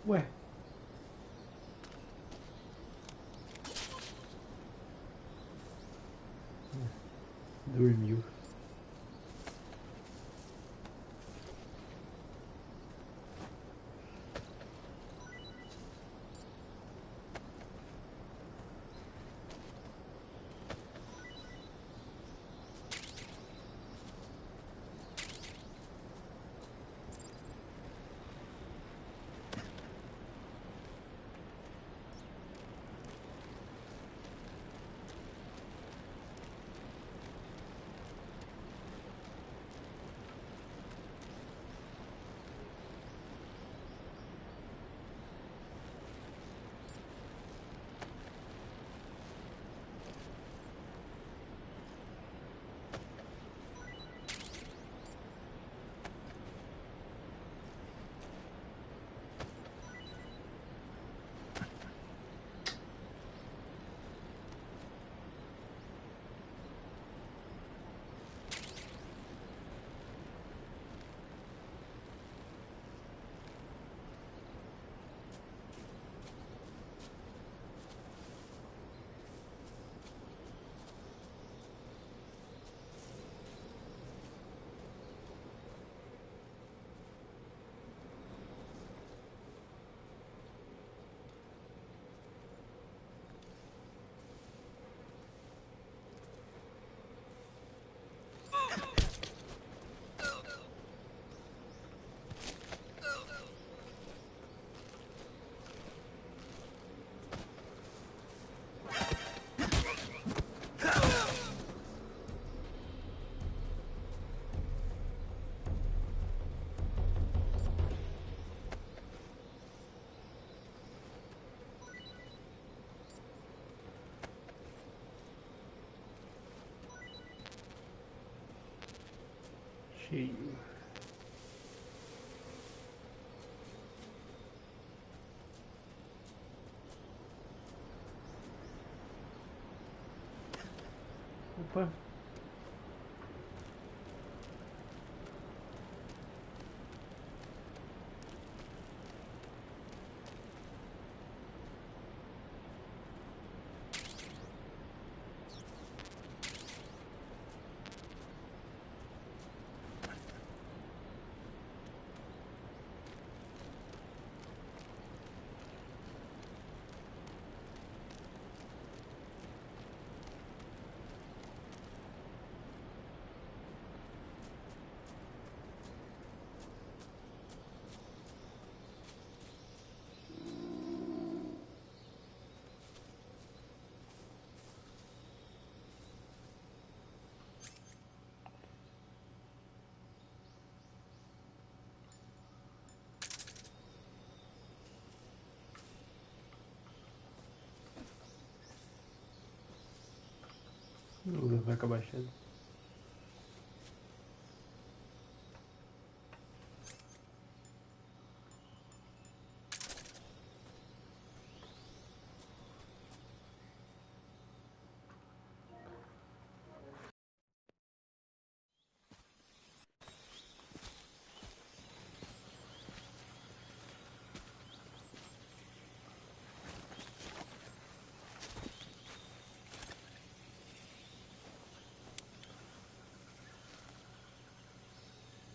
Ué. Dormiu. Cheio. Opa. Vai acabar achando.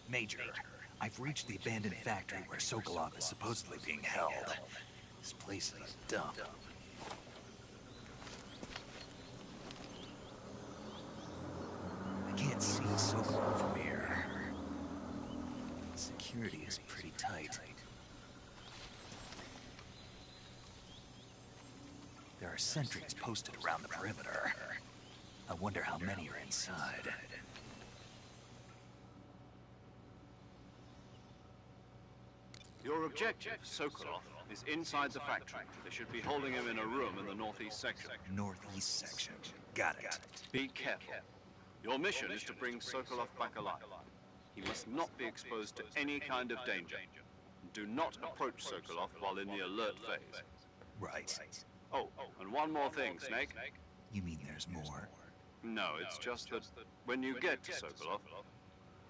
Major, I've reached the abandoned factory where Sokolov is supposedly being held. This place is a dump. security is pretty tight. There are sentries posted around the perimeter. I wonder how many are inside. Your objective, Sokolov, is inside the factory. They should be holding him in a room in the northeast section. Northeast section. Got it. Be careful. Your mission is to bring Sokolov back alive. He must not be exposed to any kind of danger. Do not approach Sokolov while in the alert phase. Right. Oh, and one more thing, Snake. You mean there's more? No, it's just that when you get to Sokolov,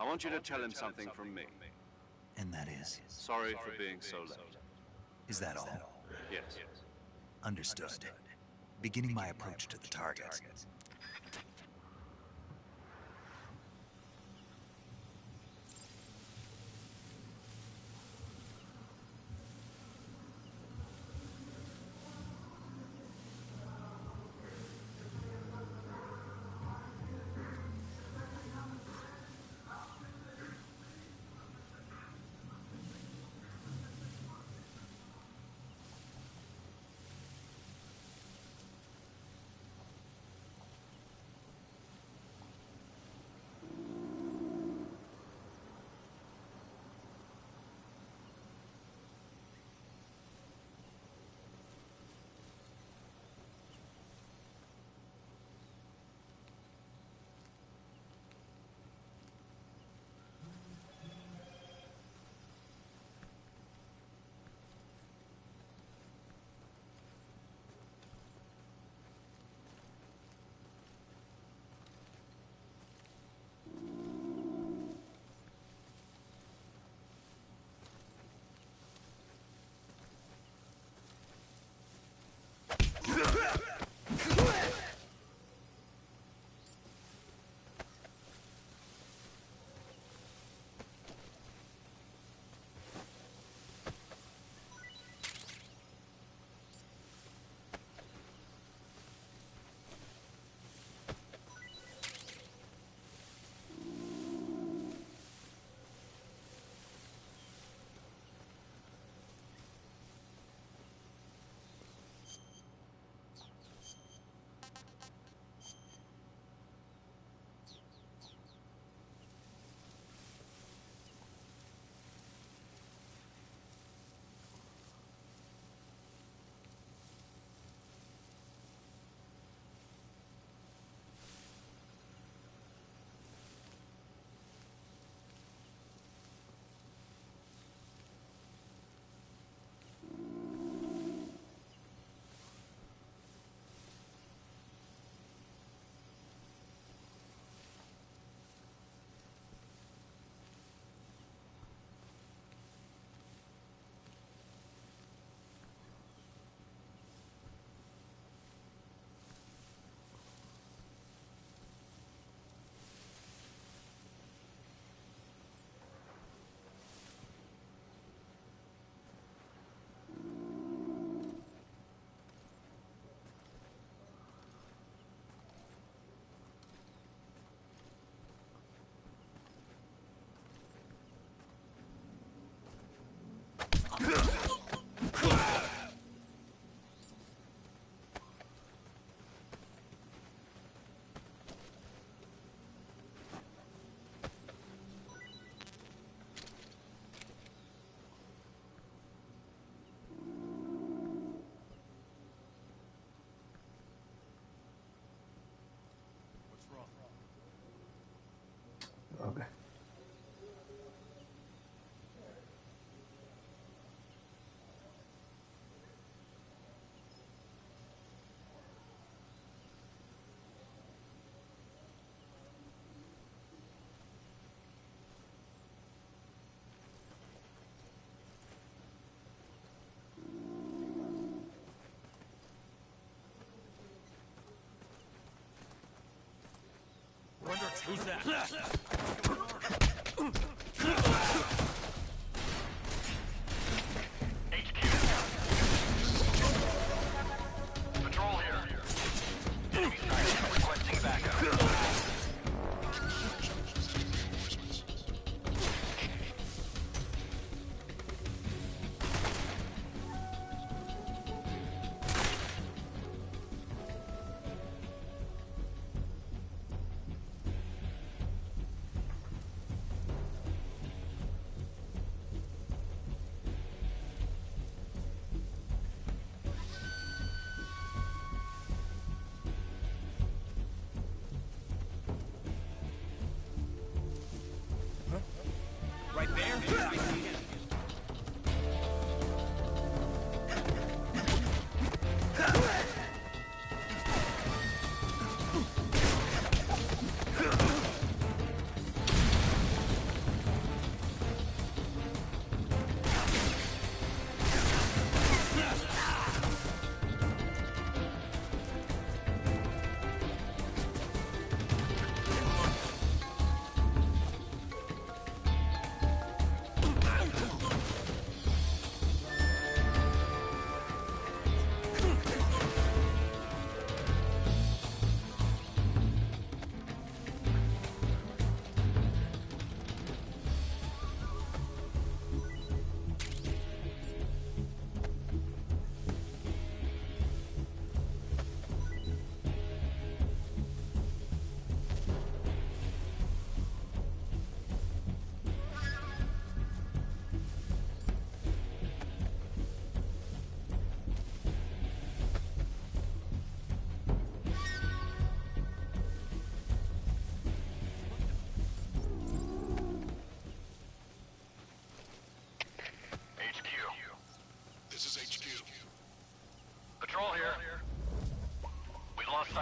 I want you to tell him something from me. And that is? Sorry for being so late. Is that all? Yes. Understood. Beginning my approach to the target. Okay. Who's that? Patrol here. Enemy sighted. Requesting backup.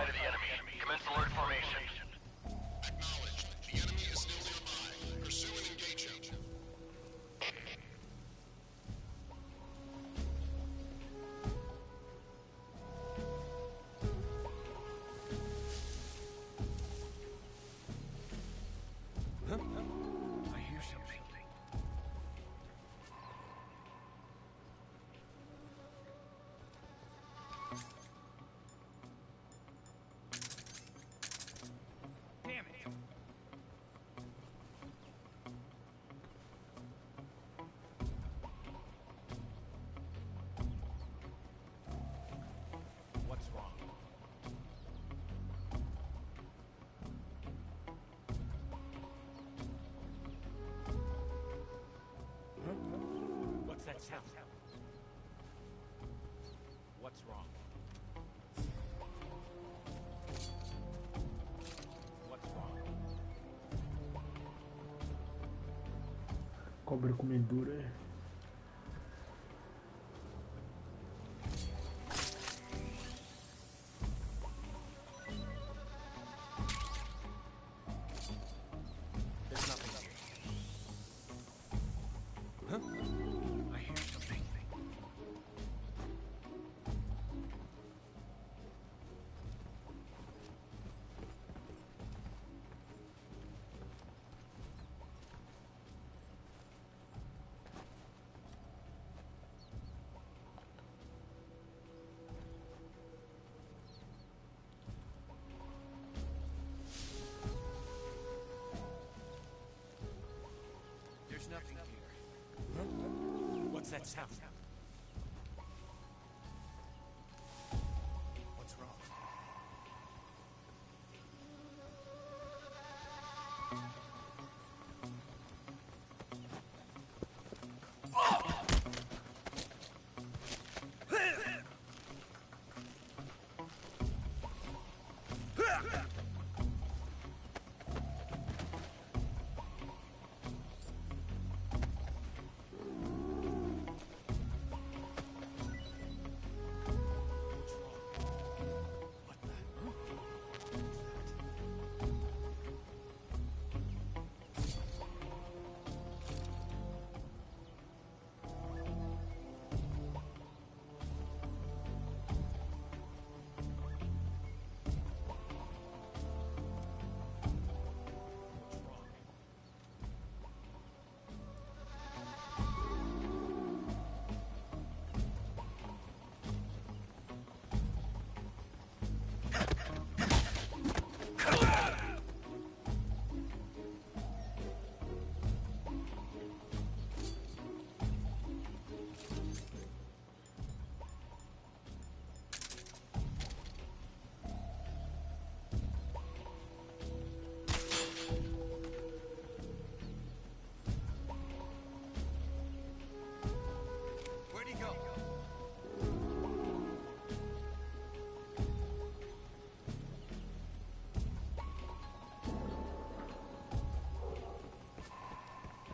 side of the enemy. Commence alert formation. Acknowledged. The enemy is still nearby. Pursue and engage him. I hear something. Damn it! What's wrong? What's that sound? What's wrong? What's wrong? Cobra comedora. There's nothing here. Huh? I hear something. There's nothing here. Huh? What's that sound? What's wrong? Where'd he go?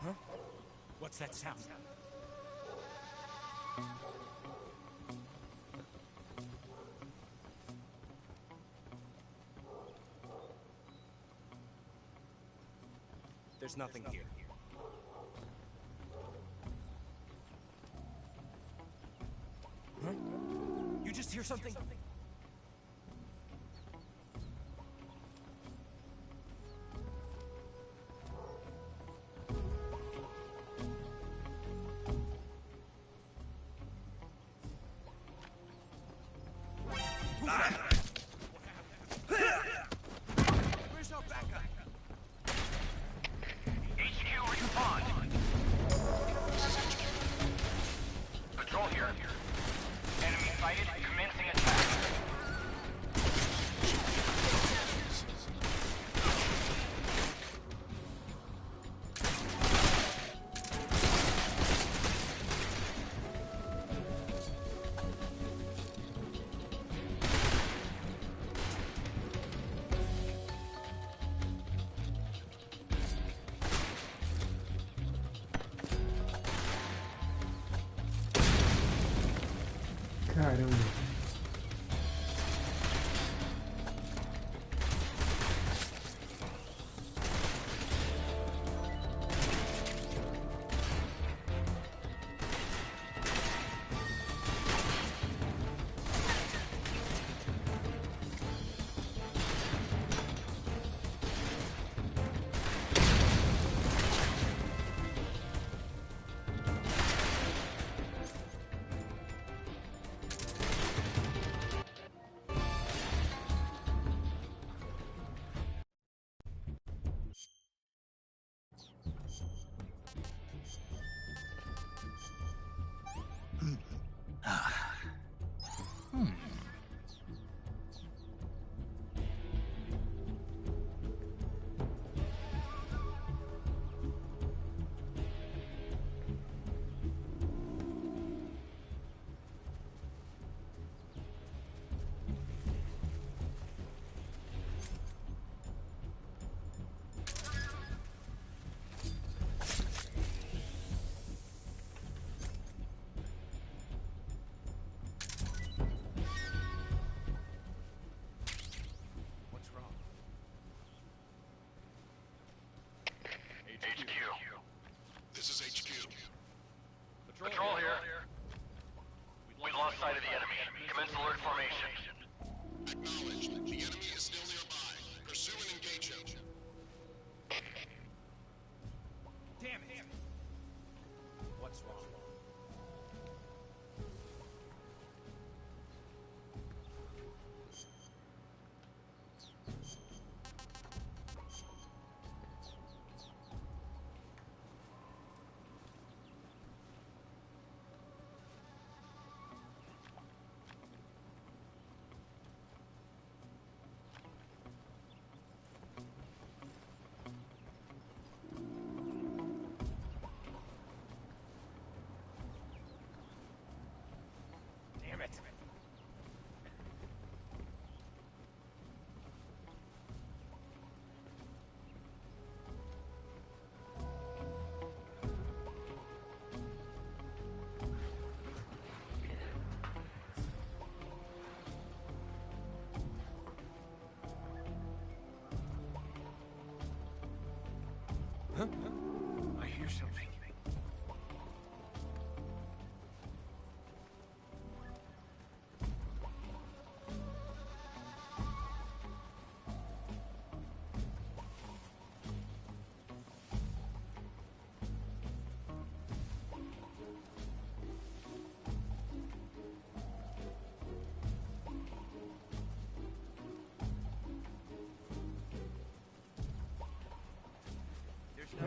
Huh? What's that sound? There's nothing here. Huh? You just hear something? Where's our backup? HQ respond. Patrol here. Enemy sighted. Commencing attack. Caramba. What's wrong? HQ. This is HQ. Patrol here. We've lost sight of the enemy. Commence alert formation. Acknowledged. The enemy is still nearby. Pursue and engage him. Damn it! What's wrong? Damn it! Huh? I hear something.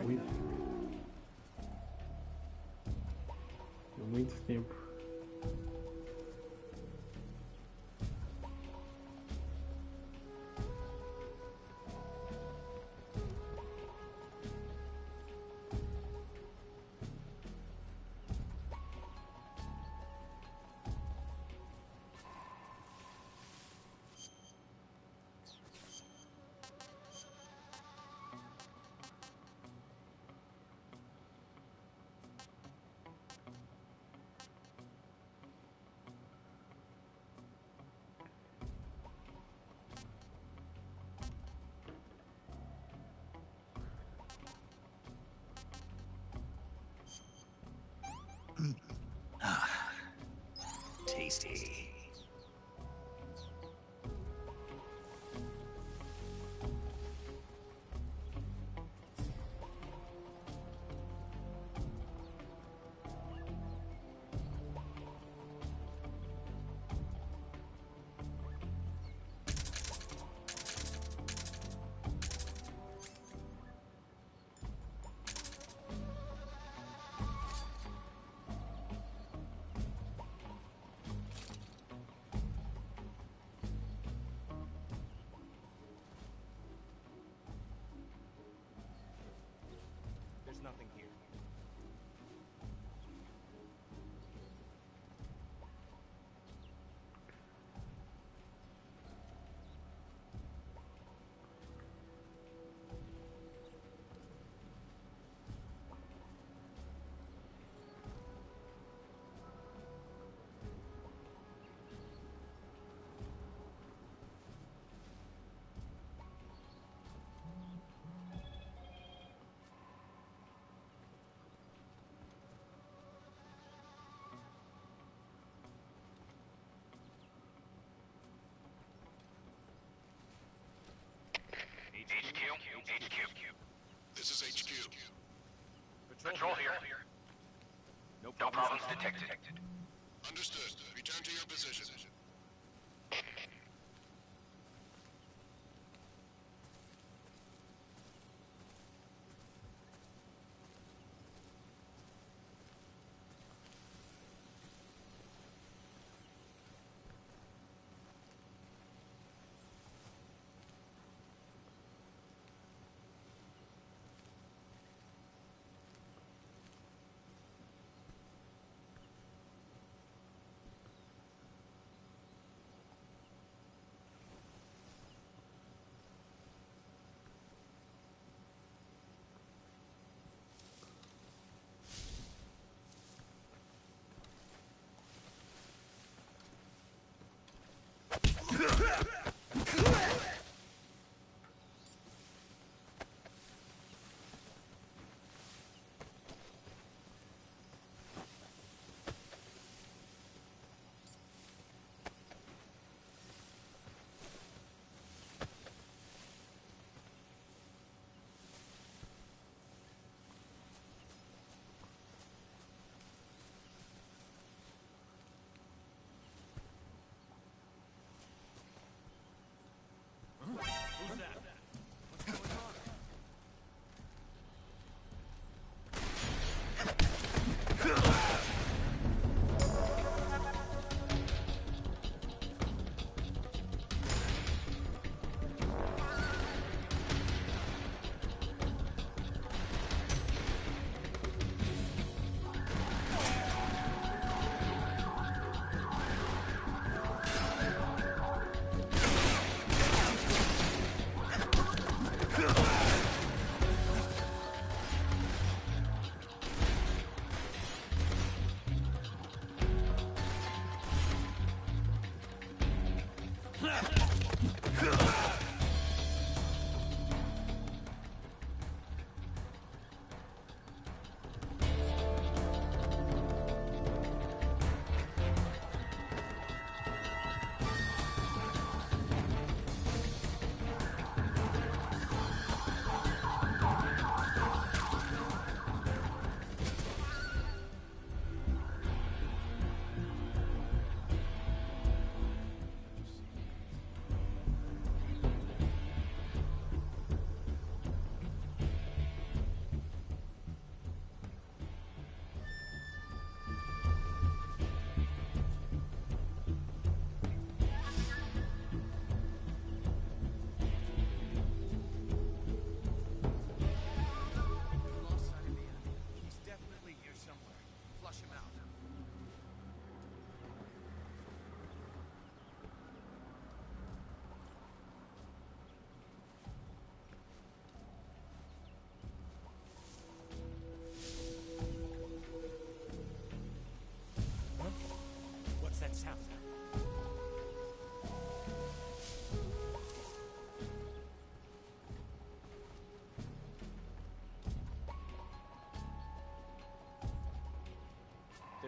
Muito. Deu muito tempo. Tasty. There's nothing here. HQ. This is HQ. Patrol here. No No problems problems detected. Understood. Return to your position.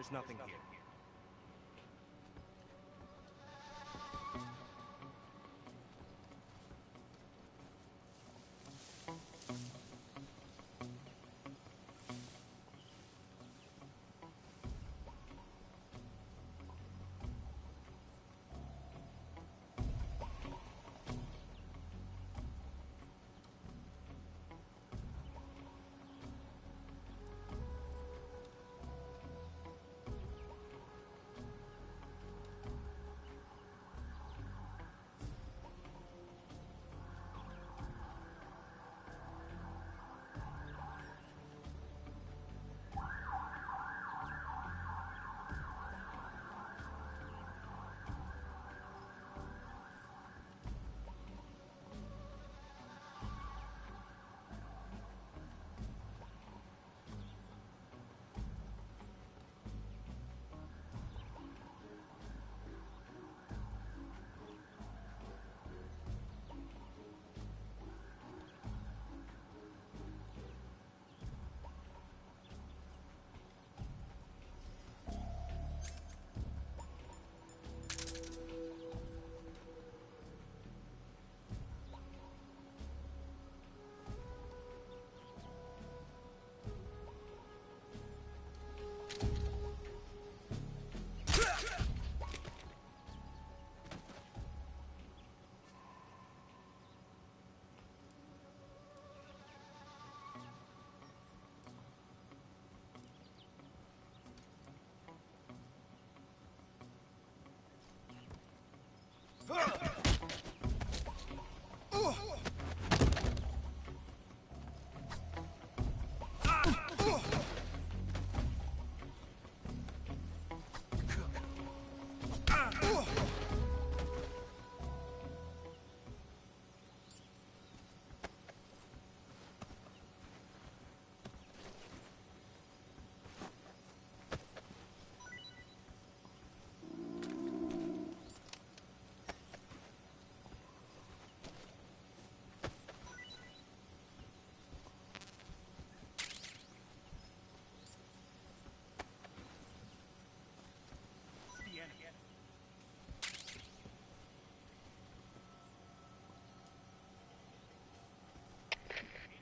There's nothing here.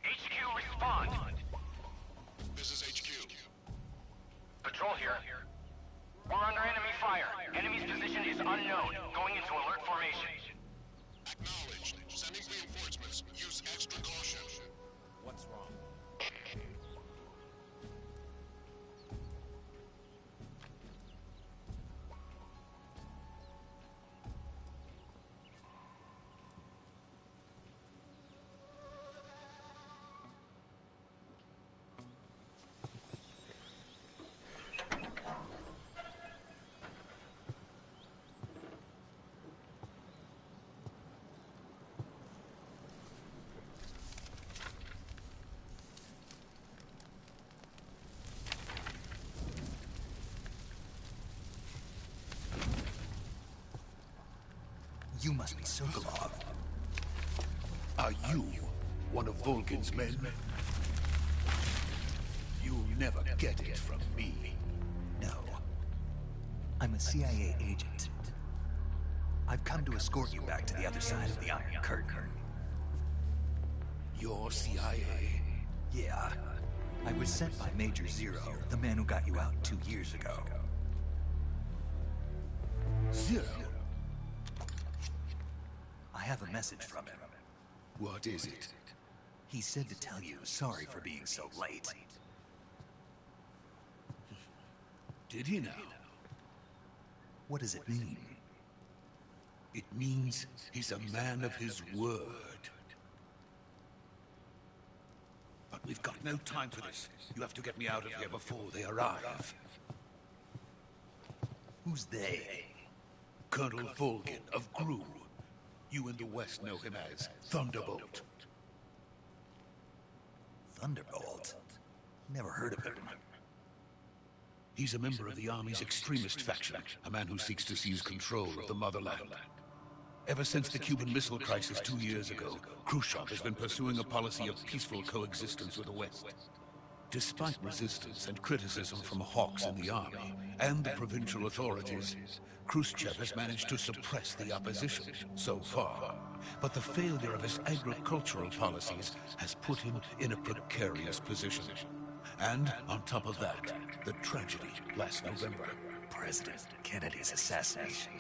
HQ, respond. This is HQ. Patrol here. We're under enemy fire. Enemy's position is unknown. Going into alert formation. Acknowledged. Sending reinforcements. Use extra caution. What's wrong? You must be Sokolov. Are you one of Volgin's men? You'll never get it from me. No. I'm a CIA agent. I've come to escort you back to the other side of the Iron Curtain. You're CIA? Yeah. I was sent by Major Zero, the man who got you out 2 years ago. Zero? I have a message from him. What is it? He said to tell you sorry for being so late. Did he now? What does it mean? It means he's a man of his word. But we've got no time for this. You have to get me out of here before they arrive. Who's they? Colonel Volgin of GRU. You in the West know him as Thunderbolt. Thunderbolt? Never heard of him. He's a member of the Army's extremist faction, a man who seeks to seize control of the motherland. Ever since the Cuban Missile Crisis 2 years ago, Khrushchev has been pursuing a policy of peaceful coexistence with the West. Despite resistance and criticism from hawks in the army and the provincial authorities, Khrushchev has managed to suppress the opposition so far. But the failure of his agricultural policies has put him in a precarious position. And on top of that, the tragedy last November. President Kennedy's assassination.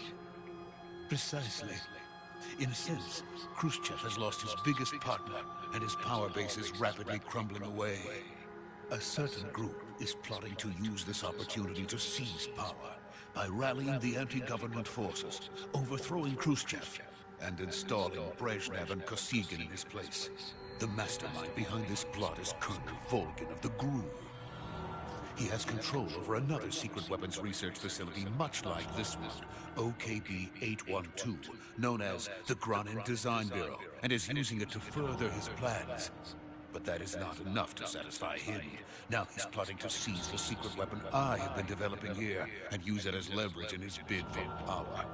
Precisely. In a sense, Khrushchev has lost his biggest partner, and his power base is rapidly crumbling away. A certain group is plotting to use this opportunity to seize power by rallying the anti-government forces, overthrowing Khrushchev, and installing Brezhnev and Kosygin in his place. The mastermind behind this plot is Colonel Volgin of the GRU. He has control over another secret weapons research facility much like this one, OKB-812, known as the Granin Design Bureau, and is using it to further his plans. But that is not enough to satisfy him. Now he's plotting to seize the secret weapon I have been developing here and use it as leverage in his bid for power.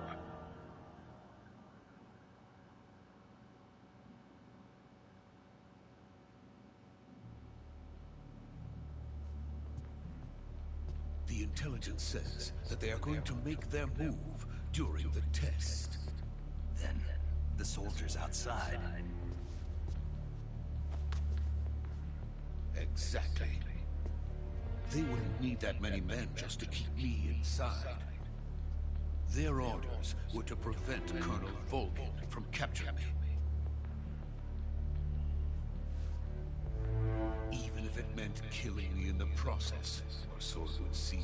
The intelligence says that they are going to make their move during the test. Then, the soldiers outside. Exactly. They wouldn't need that many men just to keep me inside. Their orders were to prevent Colonel Volgin from capturing me. Even if it meant killing me in the process, or so it would seem.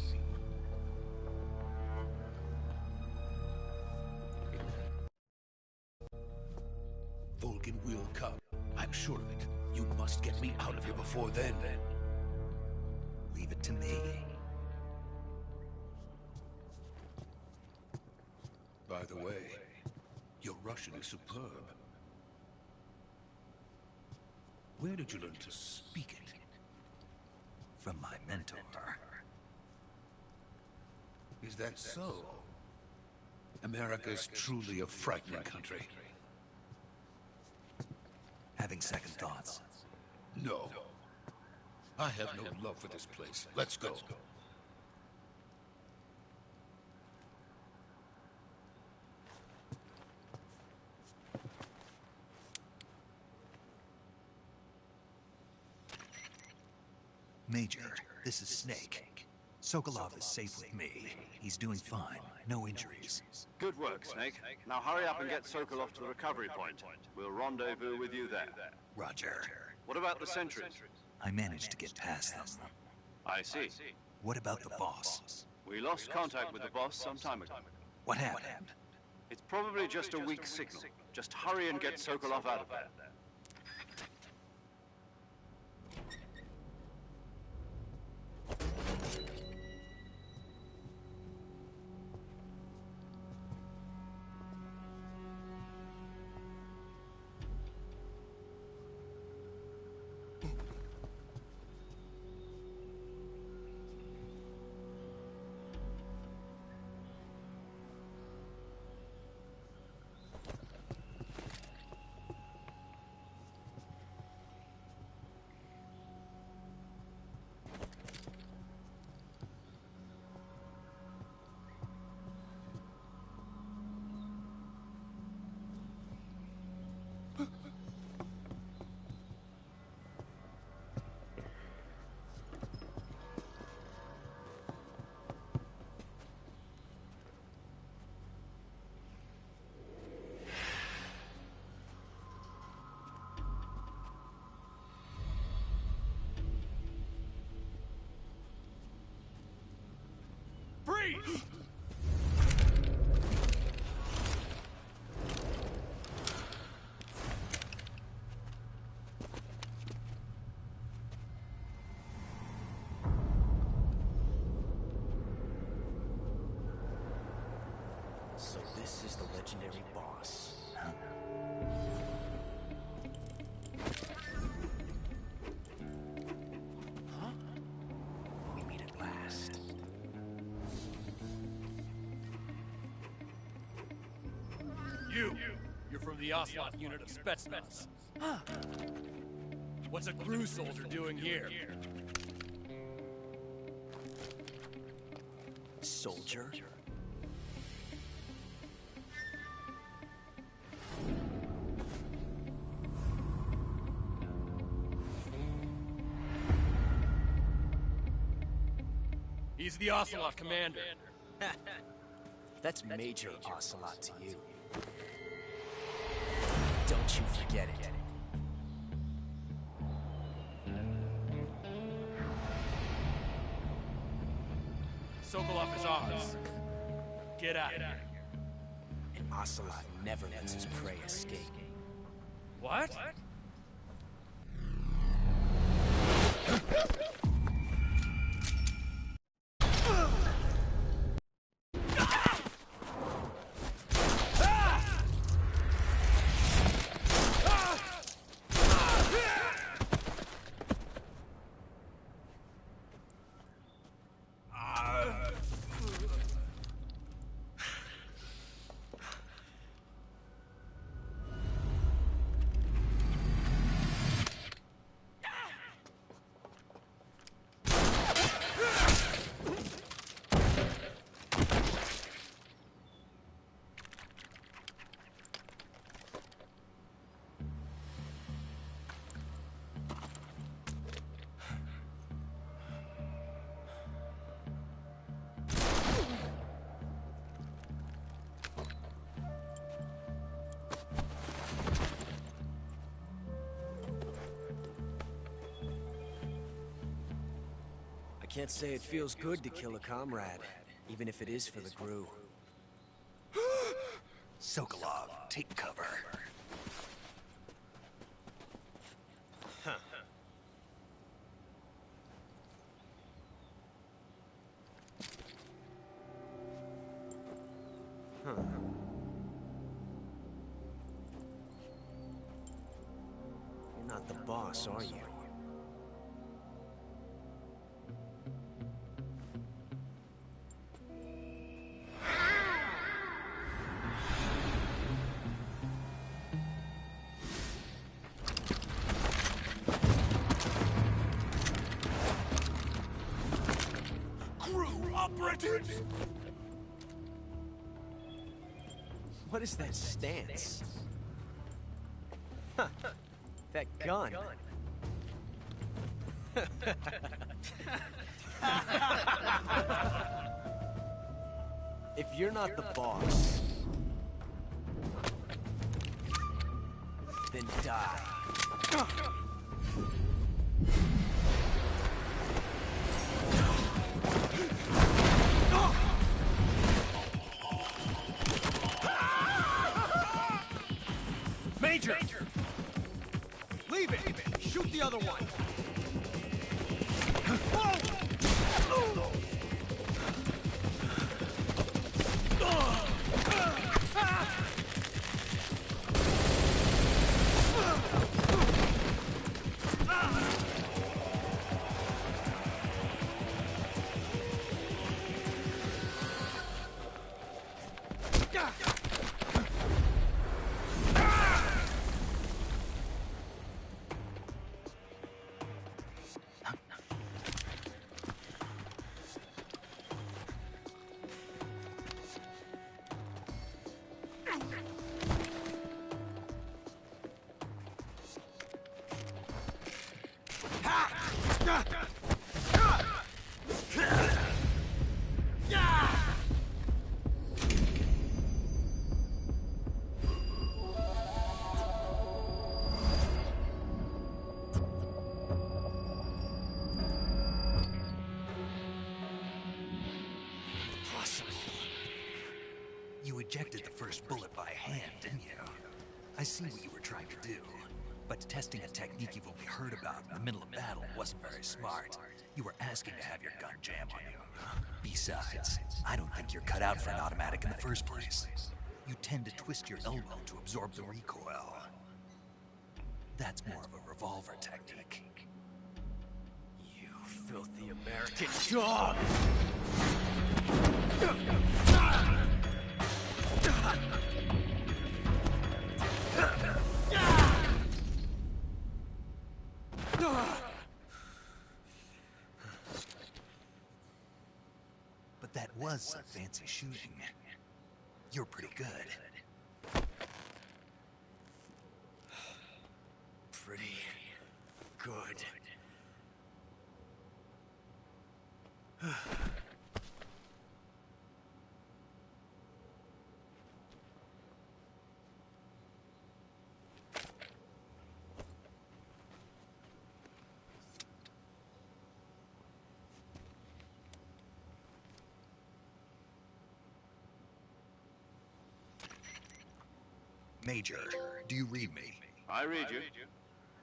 Volgin will come. I'm sure of it. You must get me out of here before then. Leave it to me. By the way, your Russian is superb. Where did you learn to speak it? From my mentor. Is that so? America is truly a frightening country. Having second thoughts. No. I have no love for this place. Let's go. Major, this is Snake. Sokolov is safe with me. He's doing fine. No injuries. Good work, Snake. Now hurry up and get Sokolov to the recovery point. We'll rendezvous with you there. Roger. What about the sentries? I managed to get past them. I see. What about the boss? We lost contact with the boss some time ago. What happened? It's probably just a weak signal. Just hurry and get Sokolov out of there. Freeze! So this is the legendary boss. Huh? Huh? We meet at last. You're from the Oslot unit of Spetsnaz. What's a GRU soldier doing here? soldier. He's the Ocelot commander. That's Major Ocelot to you. Don't you forget it. Sokolov is ours. Get out of here. And Ocelot never lets his prey escape. What? I can't say it feels good to kill a comrade, even if it is for the Gru. Sokolov, take cover. Huh. Huh. You're not the boss, are you? What is that stance? Huh. That gun. If you're not the boss, then die. Major! Leave it! Shoot the other one! You ejected the first bullet by hand, didn't you? I see what you were trying to do. But testing a technique you've only heard about in the middle of battle wasn't very smart. You were asking to have your gun jam on you. Besides, I don't think you're cut out for an automatic in the first place. You tend to twist your elbow to absorb the recoil. That's more of a revolver technique. You filthy American dog! But that was some fancy shooting. You're pretty good. Pretty good. Major, do you read me? I read you.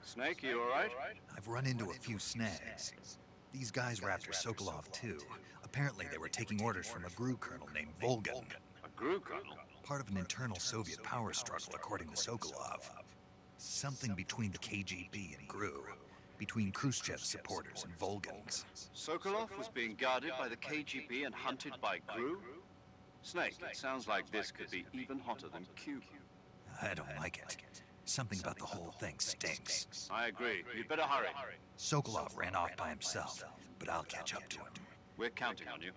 Snake, you all right? I've run into a few snags. These guys were after Sokolov too. Apparently they were taking orders from a GRU colonel named Volgan. A GRU colonel? Part of an internal Soviet power struggle, according to Sokolov. Something between the KGB and GRU. Between Khrushchev's supporters and Volgan's. Sokolov was being guarded by the KGB and hunted by GRU? Snake, it sounds like this could be even hotter than Cuba. I don't like it. Something about the whole thing stinks. I agree. You'd better hurry. Sokolov ran off by himself, but I'll catch up to him. We're counting on you.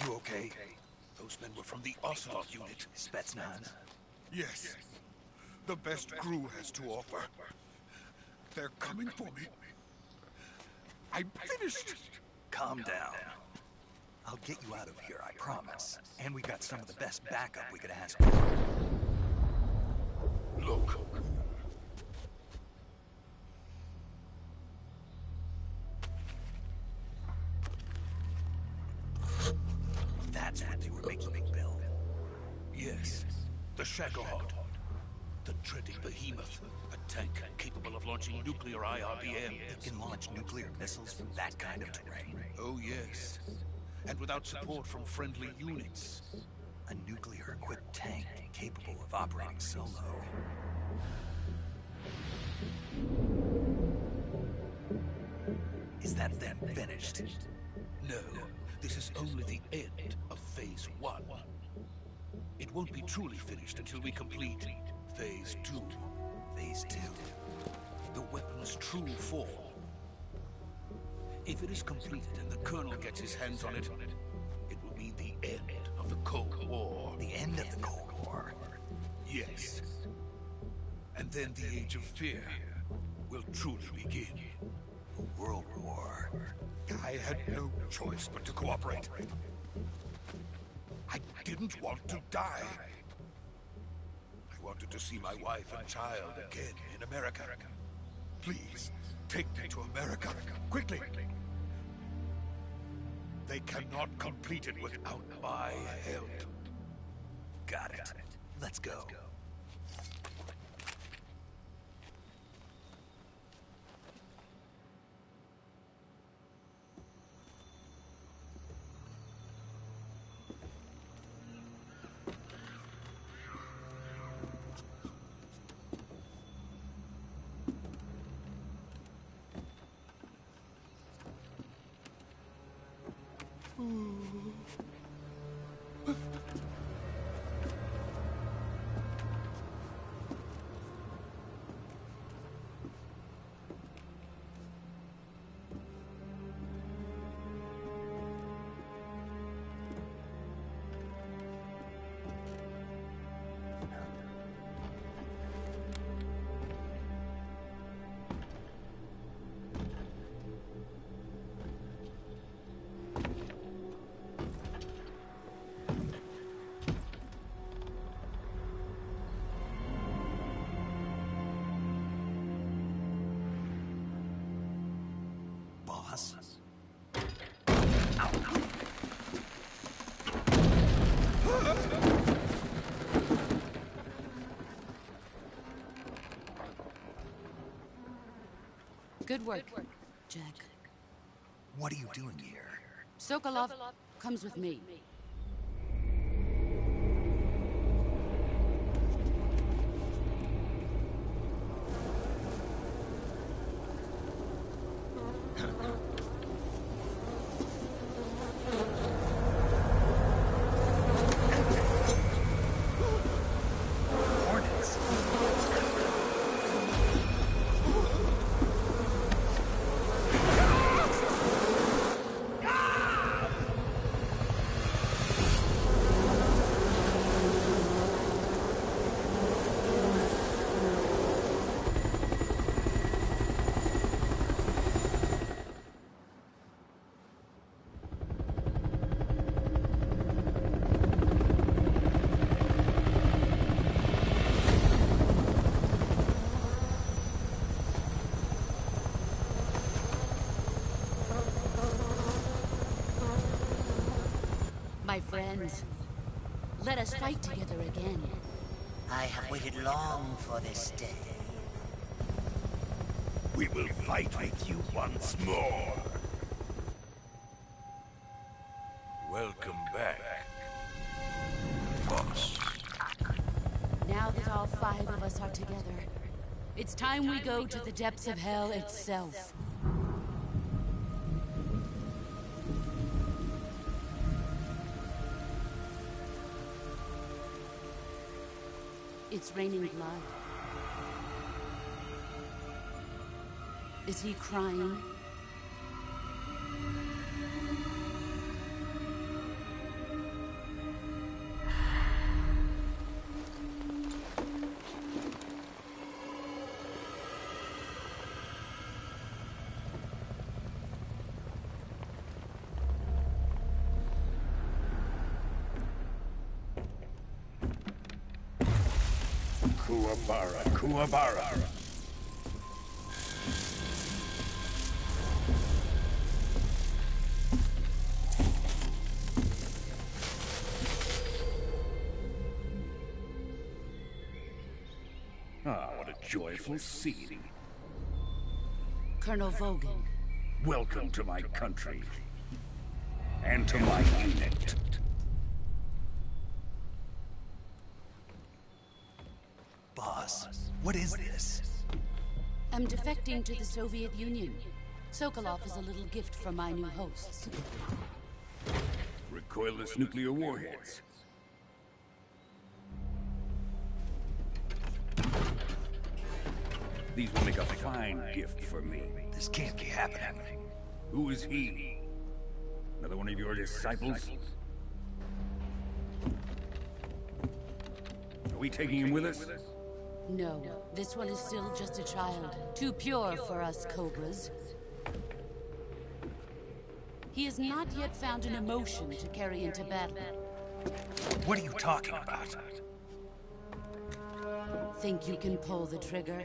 You okay? Those men were from the Ocelot unit. Spetsnaz? Yes. The best GRU has to offer. They're coming for me. I'm finished. Calm down. I'll get you out of here, I promise. And we got some of the best backup we could ask for. Look. That's what they were making me build. Yes. The Shagohod. The dreaded behemoth. A tank capable of launching nuclear IRBM. It can launch nuclear missiles from that kind of terrain. Oh, yes. And without support from friendly units. A nuclear-equipped tank capable of operating solo. Is that then finished? No. This is only the end of Phase 1. It won't be truly finished until we complete Phase 2. Phase 2? The weapon's true form. If it is completed and the Colonel gets his hands on it, it will mean the end of the Cold War. The end of the Cold War? Yes. And then the Age of Fear will truly begin. A world war. I had no choice but to cooperate. I didn't want to die. I wanted to see my wife and child again in America. Please, take me to America, quickly. They cannot complete it without my help. Got it. Let's go. boss. Good work, Jack. What are you doing here? Sokolov comes with me. My friends, let us fight together again. I have waited long for this day. We will fight with you once more. Welcome back, boss. Now that all 5 of us are together, it's time we go to the depths of hell itself. It's raining blood. Is he crying? Kuwabara, Kuwabara. Ah, what a joyful scene. Colonel Vogan. Welcome to my country. And to my unit. Boss, what is this? I'm defecting to the Soviet Union. Sokolov is a little gift from my new hosts. Recoilless nuclear warheads. These will make a fine gift for me. This can't be happening. Who is he? Another one of your disciples? Are we taking him with us? No, this one is still just a child. Too pure for us Cobras. He has not yet found an emotion to carry into battle. What are you talking about? Think you can pull the trigger?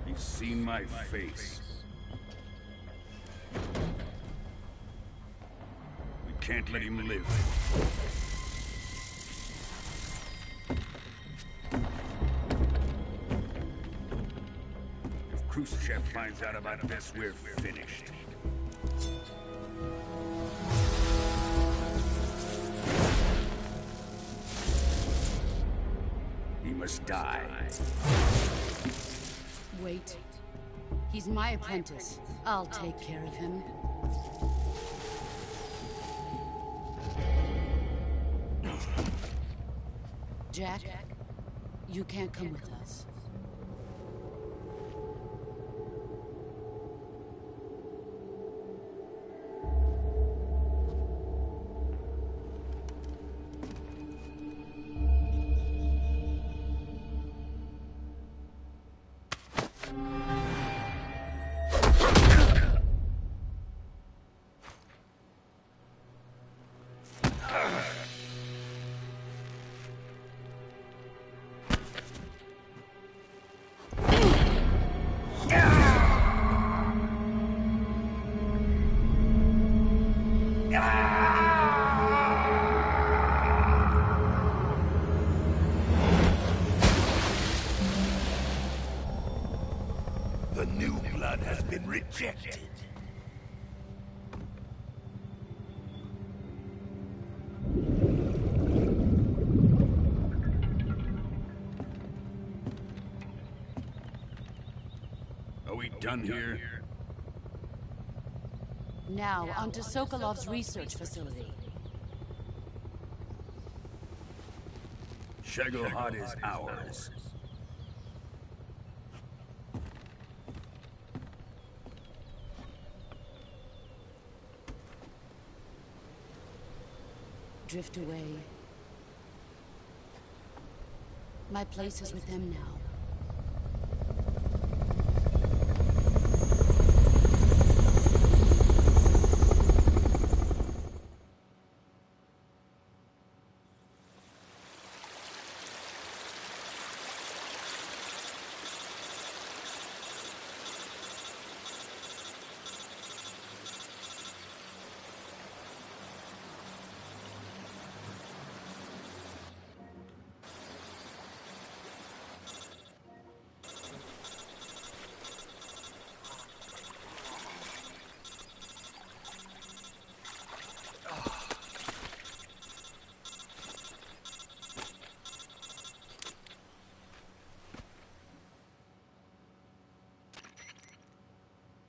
He's seen my face. We can't let him live. If Khrushchev finds out about this, we're finished. He must die. Wait. He's my apprentice. I'll take care of him. Jack, you can't come with us. The new blood has been rejected. Are we done here? Now, onto Sokolov's research facility. Shagohod is ours. Drift away. My place is with them now.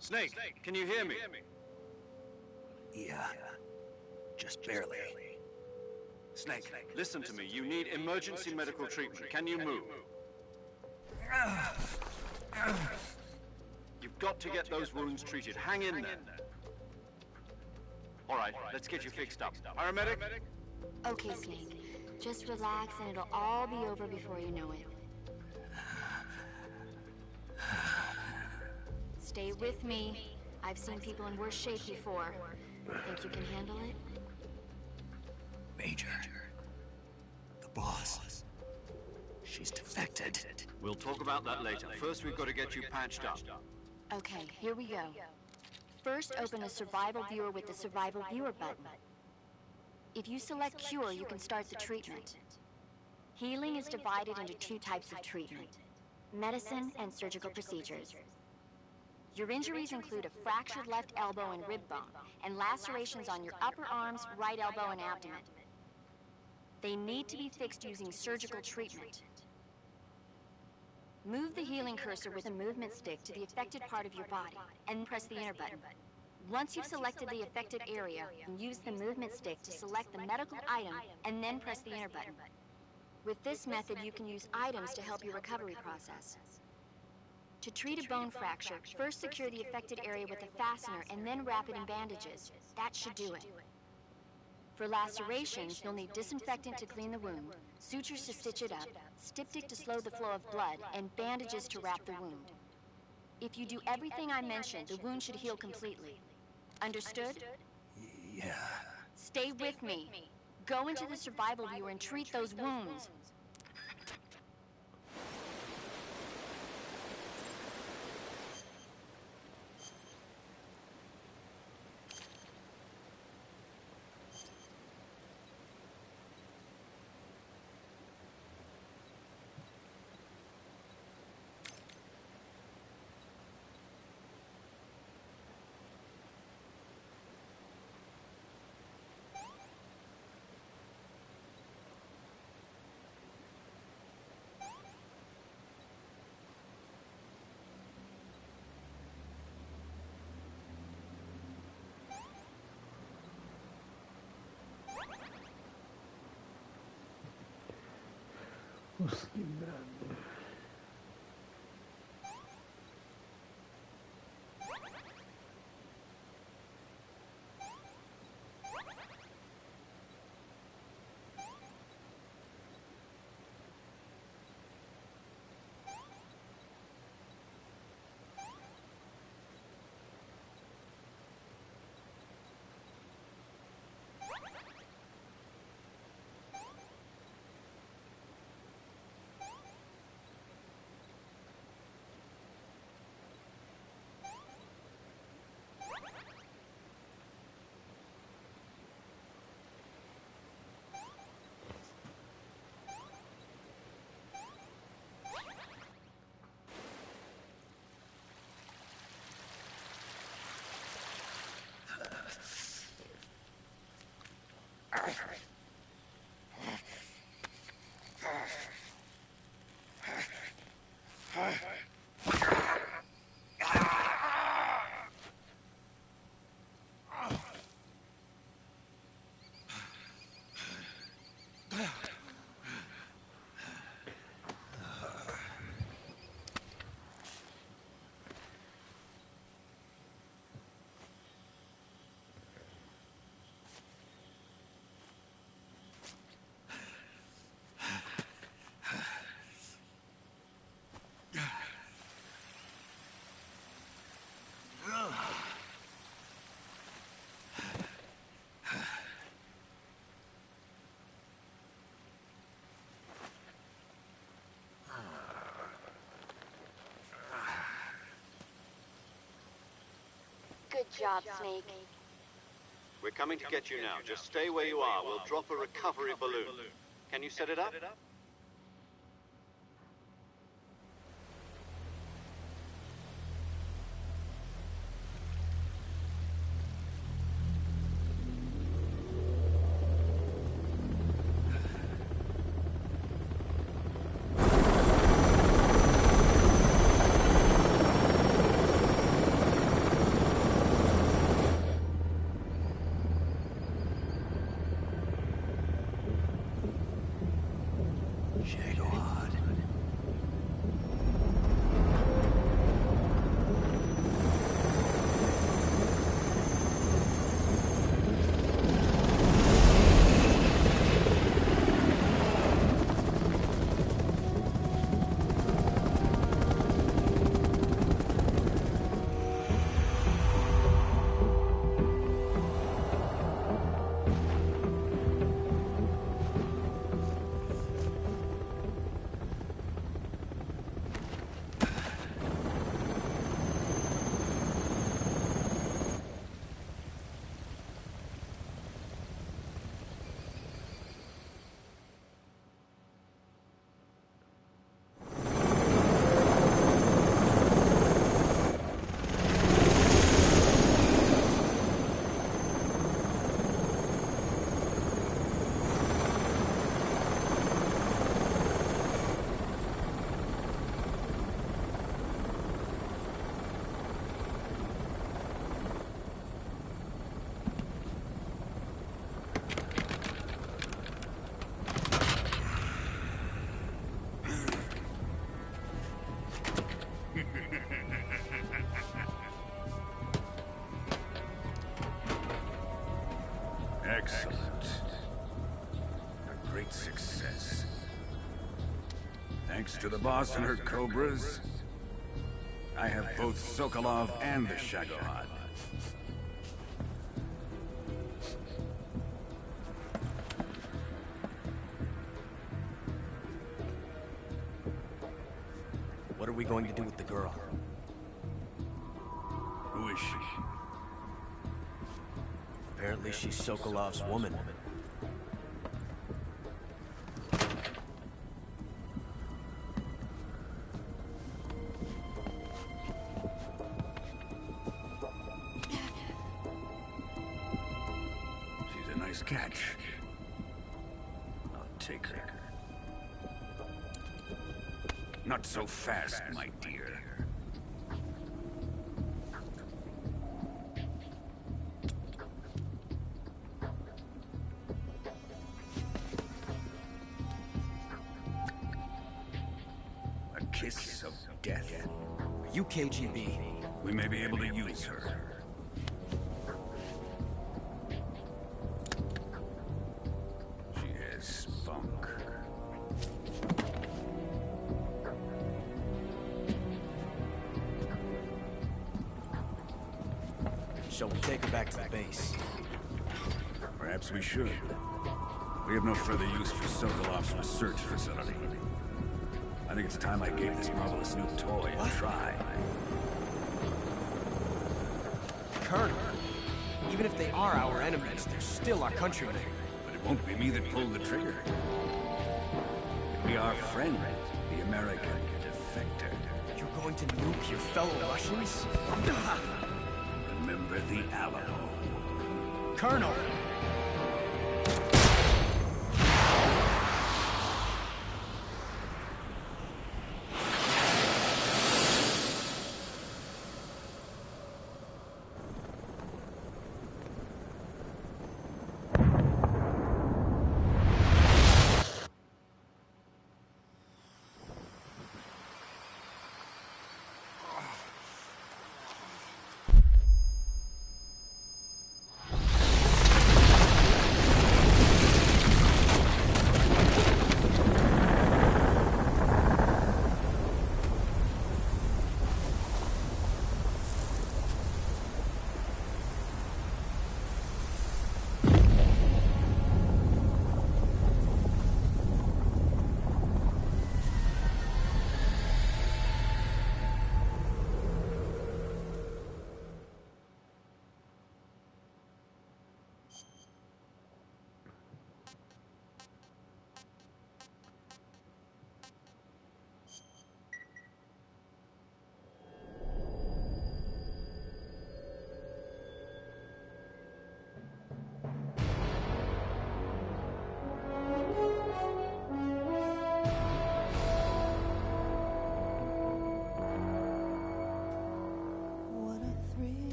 Snake, can you hear me? Yeah. Just barely. Snake, listen to me. You need emergency medical treatment. Can you move? You've got to get those wounds treated. Hang in there. All right, let's get you fixed up. Paramedic? Okay, Snake. Just relax and it'll all be over before you know it. Stay with me. I've seen people in worse shape before. Think you can handle it? Major. The boss. She's defected. We'll talk about that later. First, we've got to get you patched up. Okay, here we go. First, open a survival viewer with the survival viewer button. If you select cure, you can start the treatment. Healing is divided into two types of treatment: medicine and surgical procedures. Your injuries include a fractured left elbow and rib bone, and lacerations on your upper arms, right elbow, and abdomen. They need to be fixed using surgical treatment. Move the healing cursor with a movement stick to the affected part of your body, and press the enter button. Once you've selected the affected area, use the movement stick to select the medical item, and then press the enter button. With this method, you can use items to help your recovery process. To treat a bone fracture, first secure the affected area with a fastener and then wrap it in bandages. That should do it. For lacerations, you'll need disinfectant to clean the wound, sutures to stitch it up, styptic to slow the flow of blood, and bandages to wrap the wound. If you do everything I mentioned, the wound should heal completely. Understood? Yeah. Stay with me. Go into the survival viewer and treat those wounds. Os quebrados. Good job, Snake. We're coming to get you now. Just stay where you are. We'll drop a recovery balloon. Can you set it up? Excellent. A great success. Thanks to the boss and her Cobras, I have both Sokolov and the Shagohod. What are we going to do with the girl? Who is she? Apparently she's Sokolov's woman. She's a nice catch. I'll take her. Not so fast, my dear. A kiss of death. Are you KGB? We may be able to use her. She has spunk. Shall we take her back to the base? Perhaps we should. We have no further use for Sokolov's research facility. I think it's time I gave this marvelous new toy a try. Colonel, even if they are our enemies, they're still our countrymen. But it won't be me that pulled the trigger. It'll be our friend, the American defector. You're going to nuke your fellow Russians? Remember the Alamo. Colonel!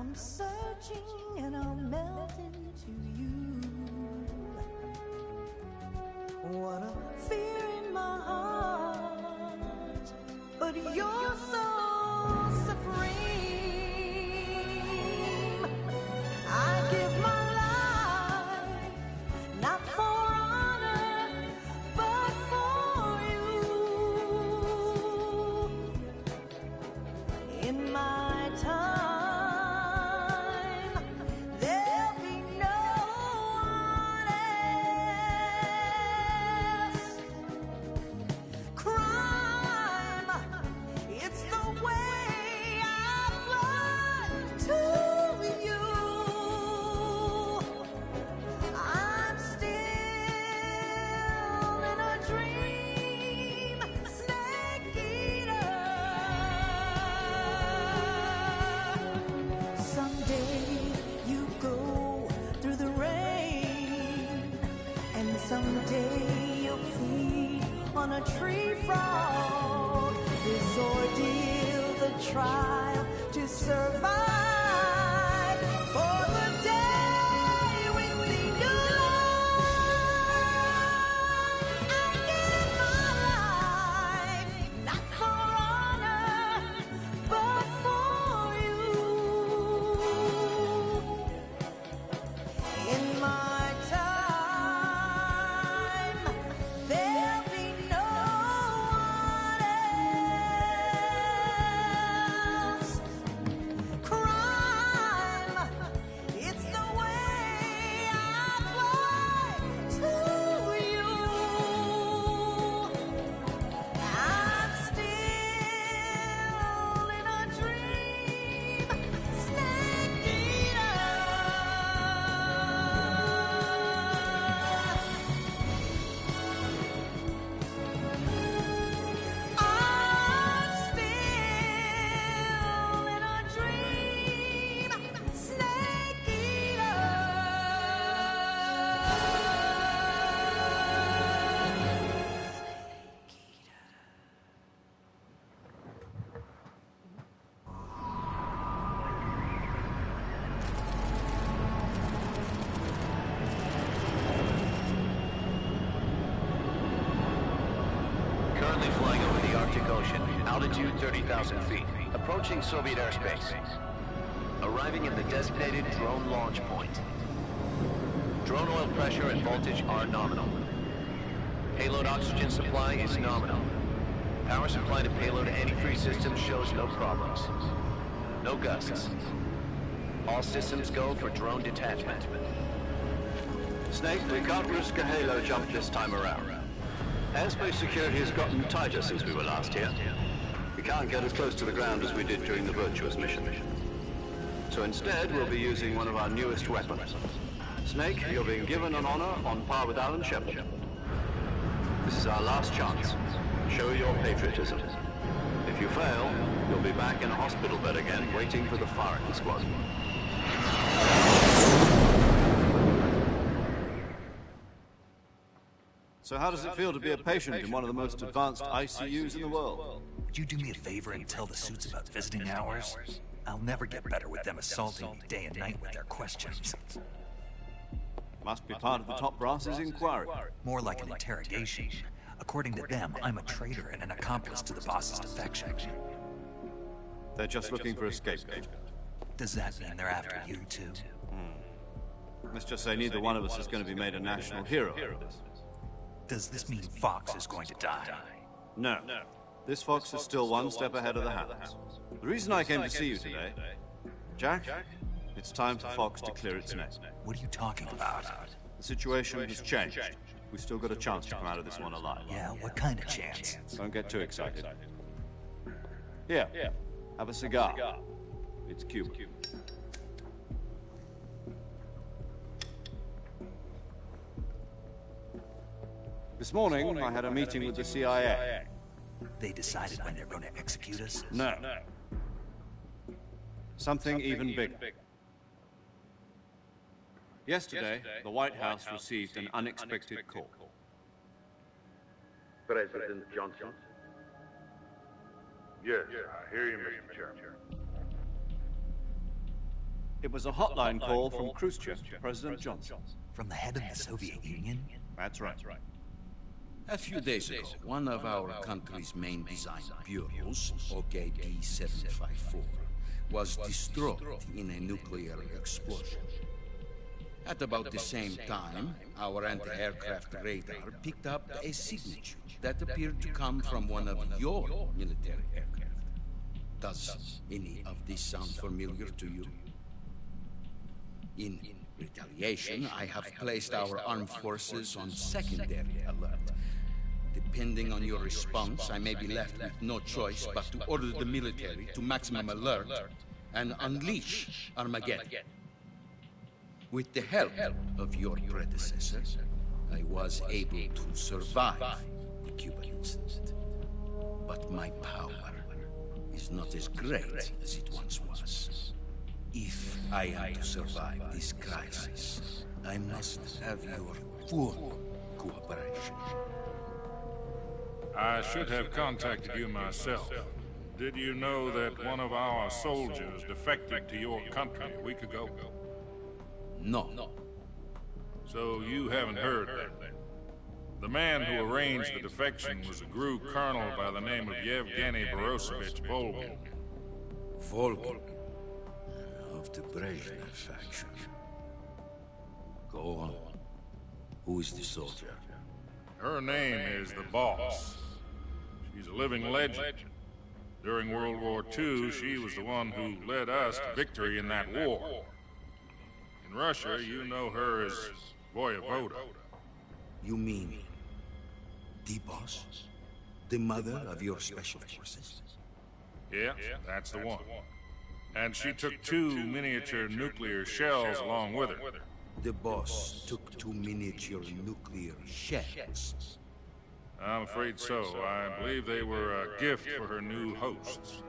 I'm searching and I'll melt into you. What a fear in my heart, but you're so supreme. I give my life, not for honor, but for you. In my time, there'll be no one else. Crime, it's the way I flood to you. I'm still in a dream, snake eater. Someday you go through the rain, and someday you'll feed on a tree frog. This ordeal, the trial to survive for the day we see new life. I give my life, not for honor, but for you. In my time, there'll be no one else. Crime, it's the way I fly to you. I'm still in a dream, snake eater. I'm still in a dream, snake eater. Currently flying over the Arctic Ocean, altitude 30,000 feet, approaching Soviet airspace. Arriving at the designated drone launch point. Drone oil pressure and voltage are nominal. Payload oxygen supply is nominal. Power supply to payload anti-freeze systems shows no problems. No gusts. All systems go for drone detachment. Snake, we can't risk a halo jump this time around. Airspace security has gotten tighter since we were last here. We can't get as close to the ground as we did during the Virtuous mission. So instead, we'll be using one of our newest weapons. Snake, you're being given an honor on par with Alan Shepard. This is our last chance. Show your patriotism. If you fail, you'll be back in a hospital bed again, waiting for the firing squad. So how does it feel to be a patient in one of the most advanced ICUs in the world? Would you do me a favor and tell the suits about visiting hours? I'll never get better with them assaulting me day and night with their questions. Must be part of the top brass's inquiry. More like an interrogation. According to them, I'm a traitor and an accomplice to the boss's defection. They're just looking for a scapegoat. Does that mean they're after you too? Let's just say neither one of us is going to be made a national hero out of this. Does this mean Fox is going to die? No. This Fox is still one step ahead of the Hounds. The reason I came to see you today, Jack, it's time for Fox to clear its name. What are you talking about? The situation has changed. We've still got a chance to come out of this one alive. Yeah, what kind of chance? Don't get too excited. Here, have a cigar. It's Cuba. This morning, I had a meeting with the CIA. They decided when they're going to execute us? No. Something even bigger. Yesterday, the White House received an unexpected call. President Johnson? Yes, I hear you, Mr. Chairman. It was a hotline call from Khrushchev to President Johnson. From the head of the Soviet Union? That's right. A few days ago, one of our country's main design bureaus, OKD-754, was destroyed in a nuclear explosion. At about the same time, our anti-aircraft radar picked up a signature that appeared to come from one of your military aircraft. Does any of this sound familiar to you? In retaliation, I have placed our armed forces on secondary alert. Depending on your response, I may be left with no choice but to order the military to maximum alert and unleash Armageddon. With the help of your predecessor, I was able to survive the Cuban incident. But my power is not as great as it once was. If I am to survive this crisis, I must have your full cooperation. I should have contacted you myself. Did you know that one of our soldiers defected to your country a week ago? No. So you haven't heard that. The man who arranged the defection was a GRU colonel by the name of Yevgeny Borisovich Volgin. Volgin? Of the Brezhnev faction. Go on. Who is the soldier? Her name is the Boss. She's a living legend. During World War II, she was the one who led us to victory in that war. In Russia, you know her as Voyevoda. You mean the Boss? The mother of your special forces? Yeah, that's the one. And she took 2 miniature nuclear shells along with her. The Boss took 2 miniature nuclear shells. I'm afraid so. I believe they were a gift for her new hosts.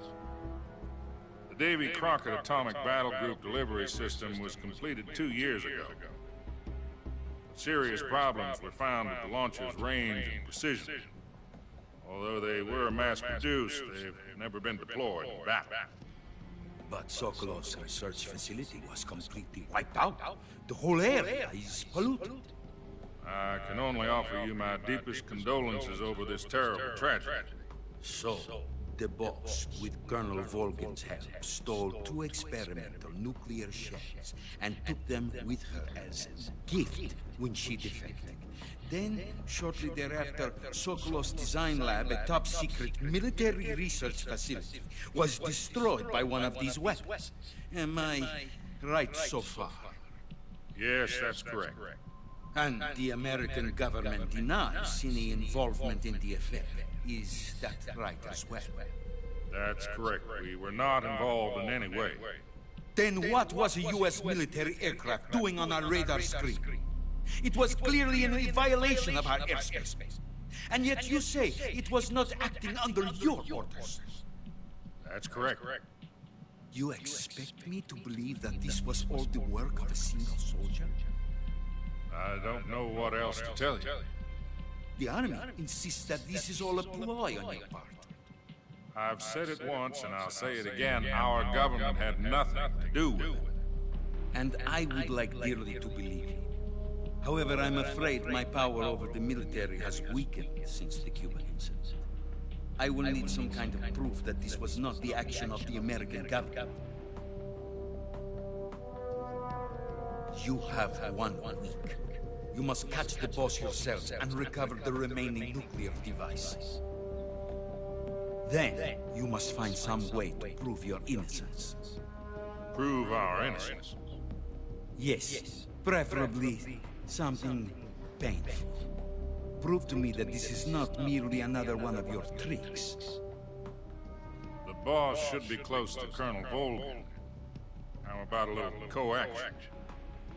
The Davy Crockett Atomic Battle Group delivery system was completed 2 years ago. Serious problems were found with the launcher's range and precision. Although they were mass-produced, they've never been deployed in battle. But Sokolov's research facility was completely wiped out. The whole area is polluted. I can only offer you my deepest condolences over this terrible tragedy. So, the Boss, with Colonel Volgin's help, stole 2 experimental nuclear shells and took them with her as a gift when she defected. Then, shortly thereafter, Sokolov's design lab, a top-secret military research facility, was destroyed by one of these weapons. Am I right so far? Yes, that's correct. And the American government denies any involvement in the affair. Is that right as well? That's correct. We were not involved in any way. Then what was a U.S. military aircraft doing on our radar screen? It was clearly in violation of our airspace. And yet you say it was not acting under your orders. That's correct. You expect me to believe that this was all the work of a single soldier? I don't know what else to tell you. The Army insists that this is all a ploy on your part. I've said it once and I'll say it again. Our government had nothing to do with it. And I would like dearly to believe you. However, I'm afraid my power over the military has weakened since the Cuban incident. I will need some kind of proof that this was not the action of the American government. You have 1 week. You must catch the Boss yourselves and recover the remaining nuclear devices. Then, you must find some way to prove your innocence. Prove our innocence? Yes, preferably something painful. Prove to me that this is not merely another one of your tricks. The Boss should be close to Colonel Volgin. How about a little co-action?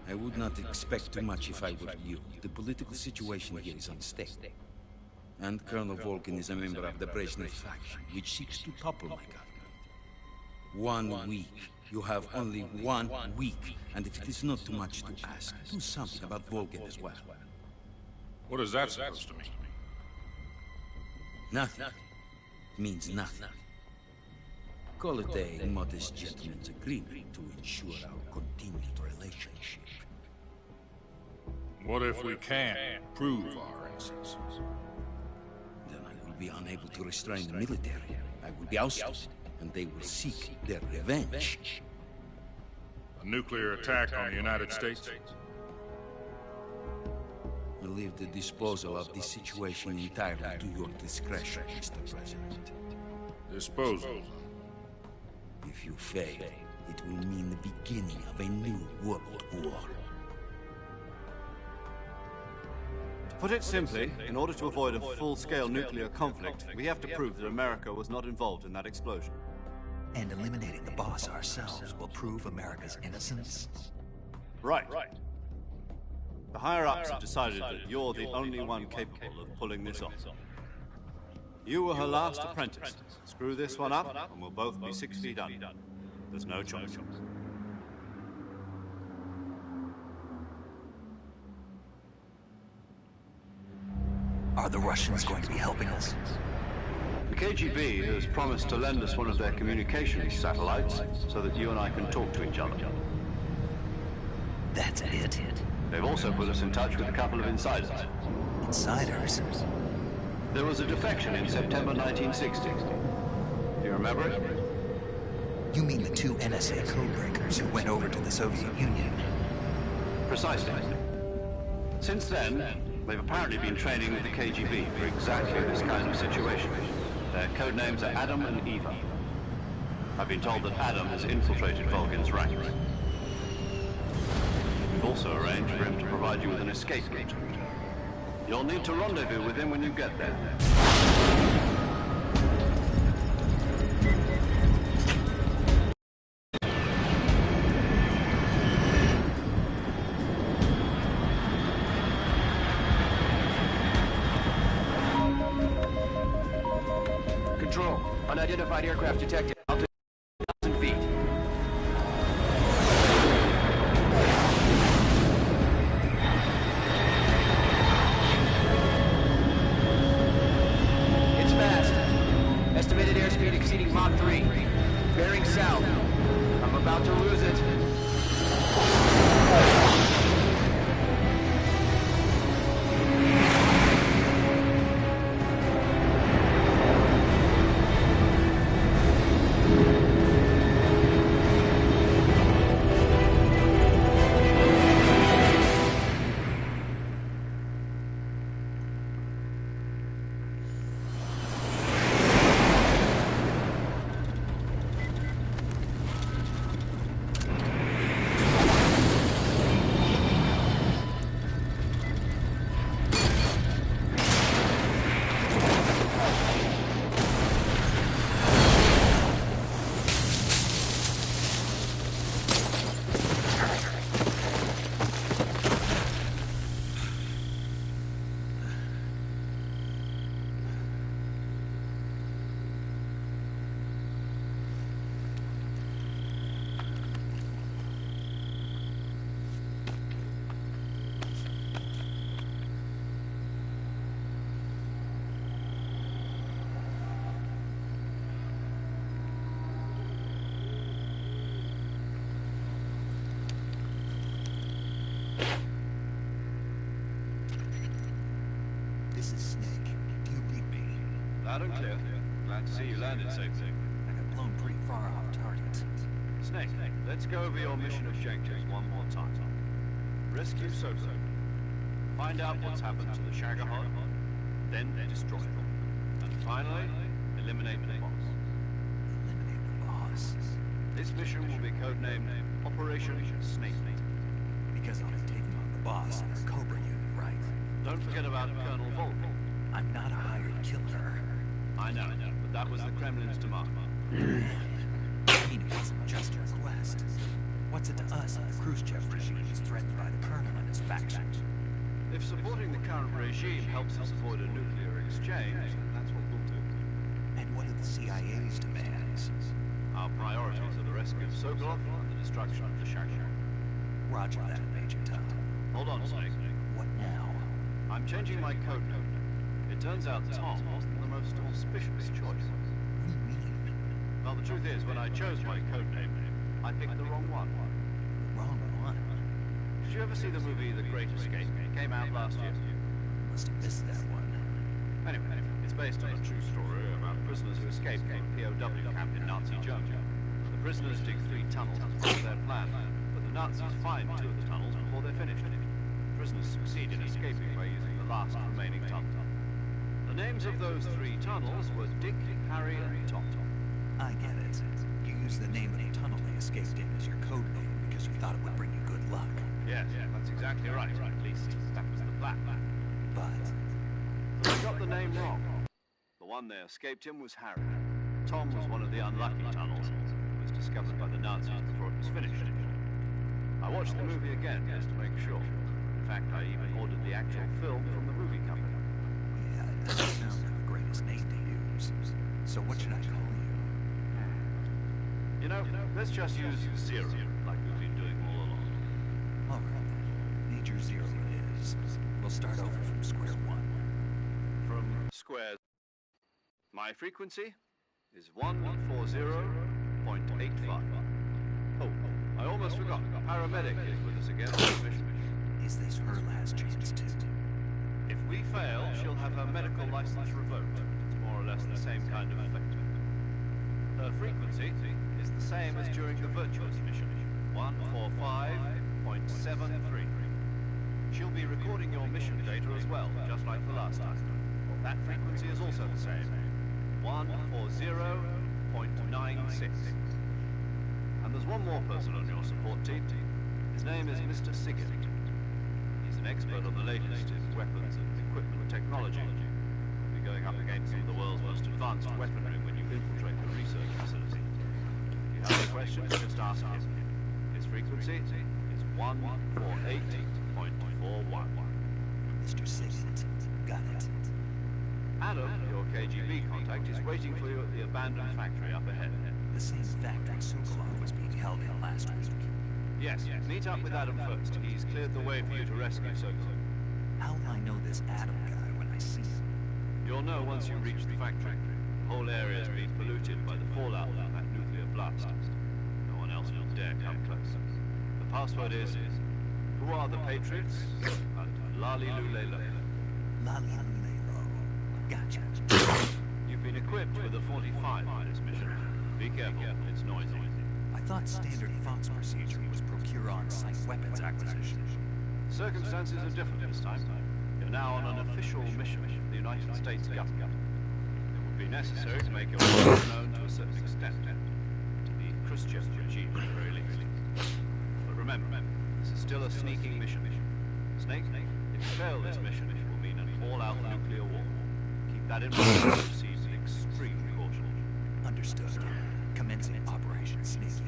I would not expect too much if I were you. The political situation here is unstable. And Colonel Volgin is a member of the Brezhnev faction, which seeks to topple my government. 1 week. You have only 1 week, and if it is not too much to ask, do something about Volgin as well. What is that supposed to mean? Nothing. It means nothing. Call it a modest gentleman's agreement to ensure our continued relationship. What if we can't prove our innocence? Then I will be unable to restrain the military. I will be ousted, and they will seek their revenge. A nuclear attack on the United States? I leave the disposal of this situation entirely to your discretion, Mr. President. Disposal? If you fail, it will mean the beginning of a new world war. To put it simply, in order to avoid a full-scale nuclear conflict, we have to prove that America was not involved in that explosion. And eliminating the boss ourselves will prove America's innocence? Right. The higher-ups have decided that you're the only one capable of pulling this off. You were her last apprentice. Screw this one up, and we'll both be 6 feet under. There's no choice. Are the Russians going to be helping us? The KGB has promised to lend us one of their communications satellites so that you and I can talk to each other. That's it? They've also put us in touch with a couple of insiders. Insiders? There was a defection in September 1960. Do you remember it? You mean the 2 NSA codebreakers who went over to the Soviet Union? Precisely. Since then, they've apparently been training with the KGB for exactly this kind of situation. Their code names are Adam and Eva. I've been told that Adam has infiltrated Volgin's ranks. We've also arranged for him to provide you with an escape route. You'll need to rendezvous with him when you get there. Control. Unidentified aircraft detected. Altitude 1,000 feet. It's fast. Estimated airspeed exceeding Mach 3. Bearing south. I'm about to lose it. This is Snake. Do you read me? Loud and clear. Glad to see you landed safely. I got blown pretty far off target. Snake, let's go over your mission objectives one more time. Rescue Soko. Find out what's happened to the Shagohod, then destroy them. And finally, eliminate the boss. Eliminate the boss? This mission will be codenamed Operation Snake. Because I'll be taking on the boss and our Cobra unit, right? Don't forget about Colonel Volkov. I'm not a hired killer. I know, but that was the Kremlin's demand. I mean, it wasn't just a request. What's it to us if the Khrushchev regime is threatened by the Colonel and his faction? If supporting the current regime helps us avoid a nuclear exchange, then that's what we'll do. And what are the CIA's demands? Our priorities are the rescue of Sokolov and the destruction of the Shagohod. Roger that, Major Tom. Hold on, Snake. What now? I'm changing my code name. It turns out Tom wasn't the most auspicious choice. What do you mean? Well, the truth is, when I chose my code name, I picked the wrong one. Wrong one? Did you ever see the movie The Great Escape? It came out last year. Must have missed that one. Anyway, it's based on a true story about prisoners who escaped from a POW camp in Nazi Germany. The prisoners dig 3 tunnels as part of their plan, but the Nazis find 2 of the tunnels before they're finished. The prisoners succeed in escaping by using the last remaining tunnel. The names of those 3 tunnels were Dick, Harry, and Tom. I get it. You used the name of the tunnel they escaped in as your code name because you thought it would bring you good luck. Yes, that's exactly right. At least that was the plan. But they got the name wrong. The one they escaped in was Harry. Tom was one of the unlucky tunnels. It was discovered by the Nazis before it was finished. I watched the movie again just to make sure. In fact, I even ordered the actual film from the movie company. Yeah, it doesn't sound like the greatest name to use. So what should I call you? You know, let's just use Zero, like we've been doing all along. All right, Major Zero it is. We'll start over from square one. From square. My frequency is 140.85. Oh, I almost forgot. Paramedic is with us again on the mission. Is this her last chance too? If we fail, she'll have her medical license revoked. It's more or less the same kind of effect. Her frequency is the same as during the Virtuous mission, 145.73. She'll be recording your mission data as well, just like the last time. That frequency is also the same, 140.96. And there's one more person on your support team. His name is Mr. Sigurd. He's an expert on the latest in weapons and equipment technology. You'll be going up against some of the world's most advanced weaponry when you infiltrate the research facility. If you have any questions, just ask him. His frequency is 148.41. Mr. Sigurd, got it. Adam, your KGB contact, is waiting for you at the abandoned factory up ahead. The same factory Sokolov was being held in last week. Yes, meet up with Adam first. He's cleared the way for you to rescue Sokolov. How will I know this Adam guy when I see him? You'll know once you reach the factory. The whole area's been polluted by the fallout from that nuclear blast. No one else will dare come close. The password is, who are the Patriots? And Lali Lulelo. Lali Lulelo. Gotcha. You've been equipped with a 45 for this mission. Be careful, it's noisy. I thought standard Fox procedure was procure on-site weapons acquisition. Circumstances are different this time. You're now on an official mission of the United States government. It would be necessary to make your work known to a certain extent, to the Khrushchev regime at the very least. But remember, this is still a sneaking mission. Snake, if you fail this mission, it will mean an all-out nuclear war. Keep that in mind and proceed with extreme caution. Understood. Commencing Operation Snake Eater.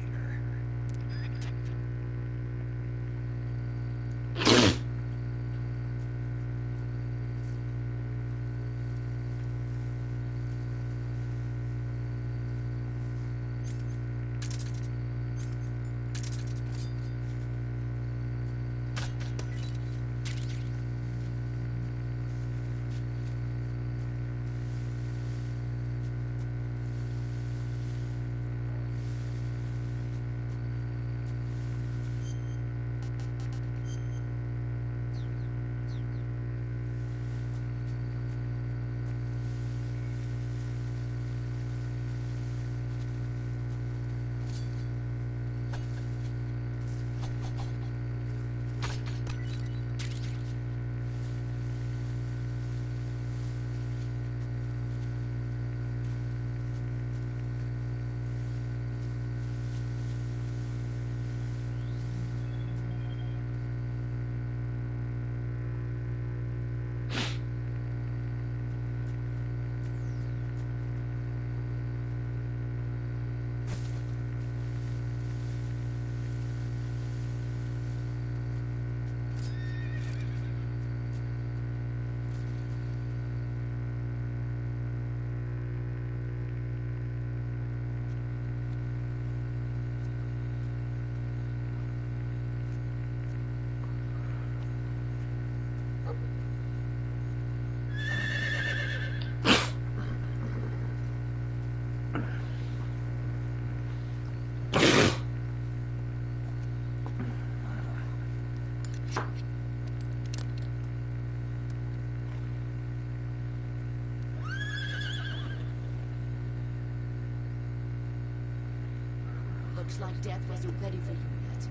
Looks like death wasn't ready for you yet.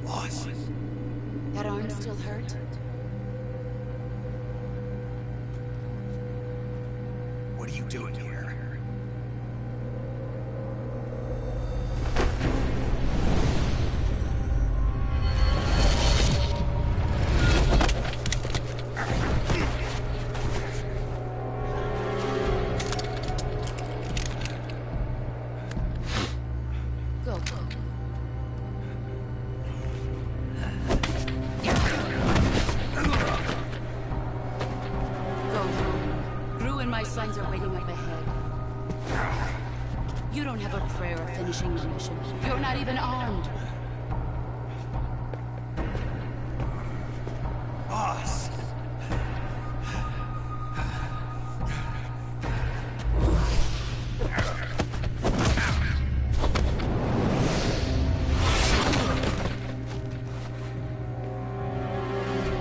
Boss. That arm still hurt? What are you doing here? You're not even armed. Boss.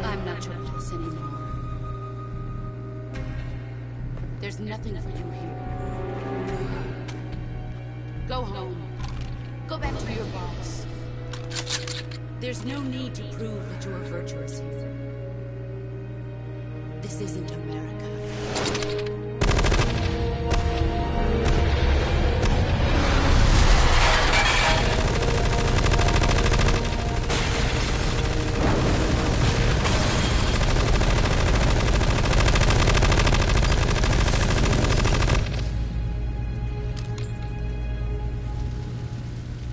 I'm not your boss anymore. There's nothing for you here. Go home. Go back to your boss. There's no need to prove that you are virtuous here. This isn't America.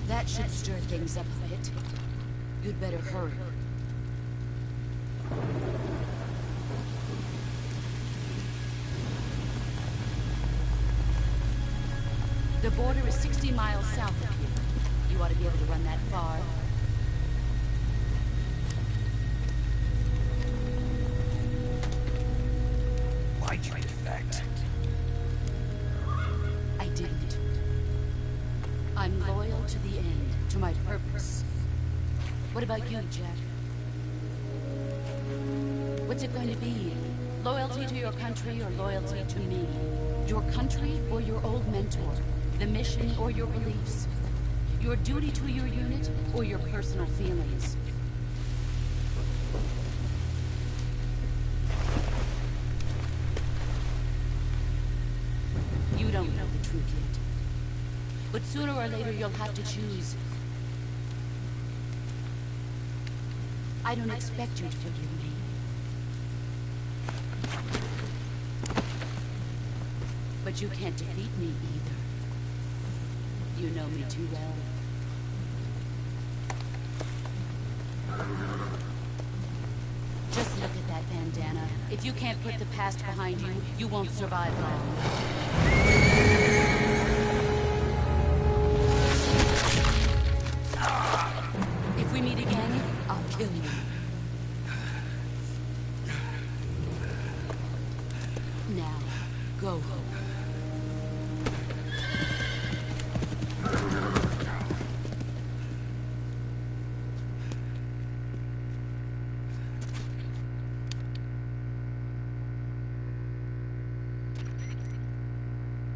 That should stir things up a bit. You'd better hurry. The border is 60 miles south of here. You ought to be able to run that far. Why'd you defect? I didn't. I'm loyal to the end, to my purpose. What about you, Jack? What's it going to be? Loyalty to your country or loyalty to me? Your country or your old mentor? The mission or your beliefs? Your duty to your unit or your personal feelings? You don't know the truth yet. But sooner or later you'll have to choose. I don't expect you to forgive me. But you can't defeat me either. You know me too well. Just look at that bandana. If you can't put the past behind you, you won't survive long. If we meet again, I'll kill you. Now, go home.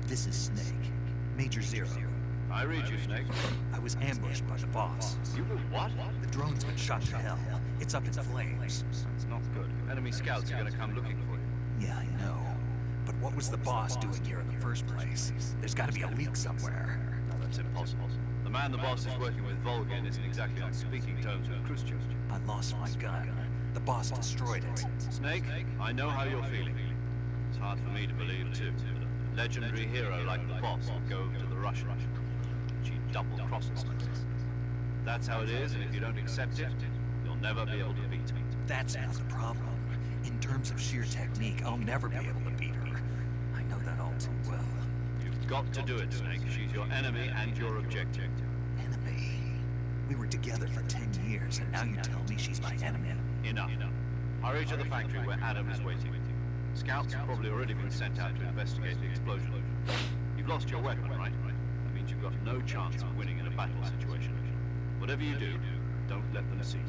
This is Snake. Major Zero. I read you, Snake. I was ambushed by the boss. You were what? The drone's been shot to hell. It's up in flames. That's not good. Enemy scouts are gonna come looking for you. Yeah, I know. But what was the boss doing here in the first place? There's gotta be a leak somewhere. No, that's impossible. The man the boss is working with, Volgin, isn't exactly on speaking terms with Khrushchev. I lost my gun. The boss destroyed it. Snake, I know how you're feeling. It's hard for me to believe, too. But a legendary hero like the boss will go to the Russians. She double-crosses us. That's how it is, and if you don't accept it, you'll never be able to beat her. That's not the problem. In terms of sheer technique, I'll never be able to beat her. I know that all too well. You've got to do it, Snake. She's your enemy and your objective. Enemy? We were together for 10 years, and now you tell me she's my enemy. Enough. Hurry to the factory where Adam is waiting. Scouts have probably already been sent out to investigate the explosion. You've lost your weapon, right? That means you've got no chance of winning in a battle situation. Whatever you do, don't let them see you.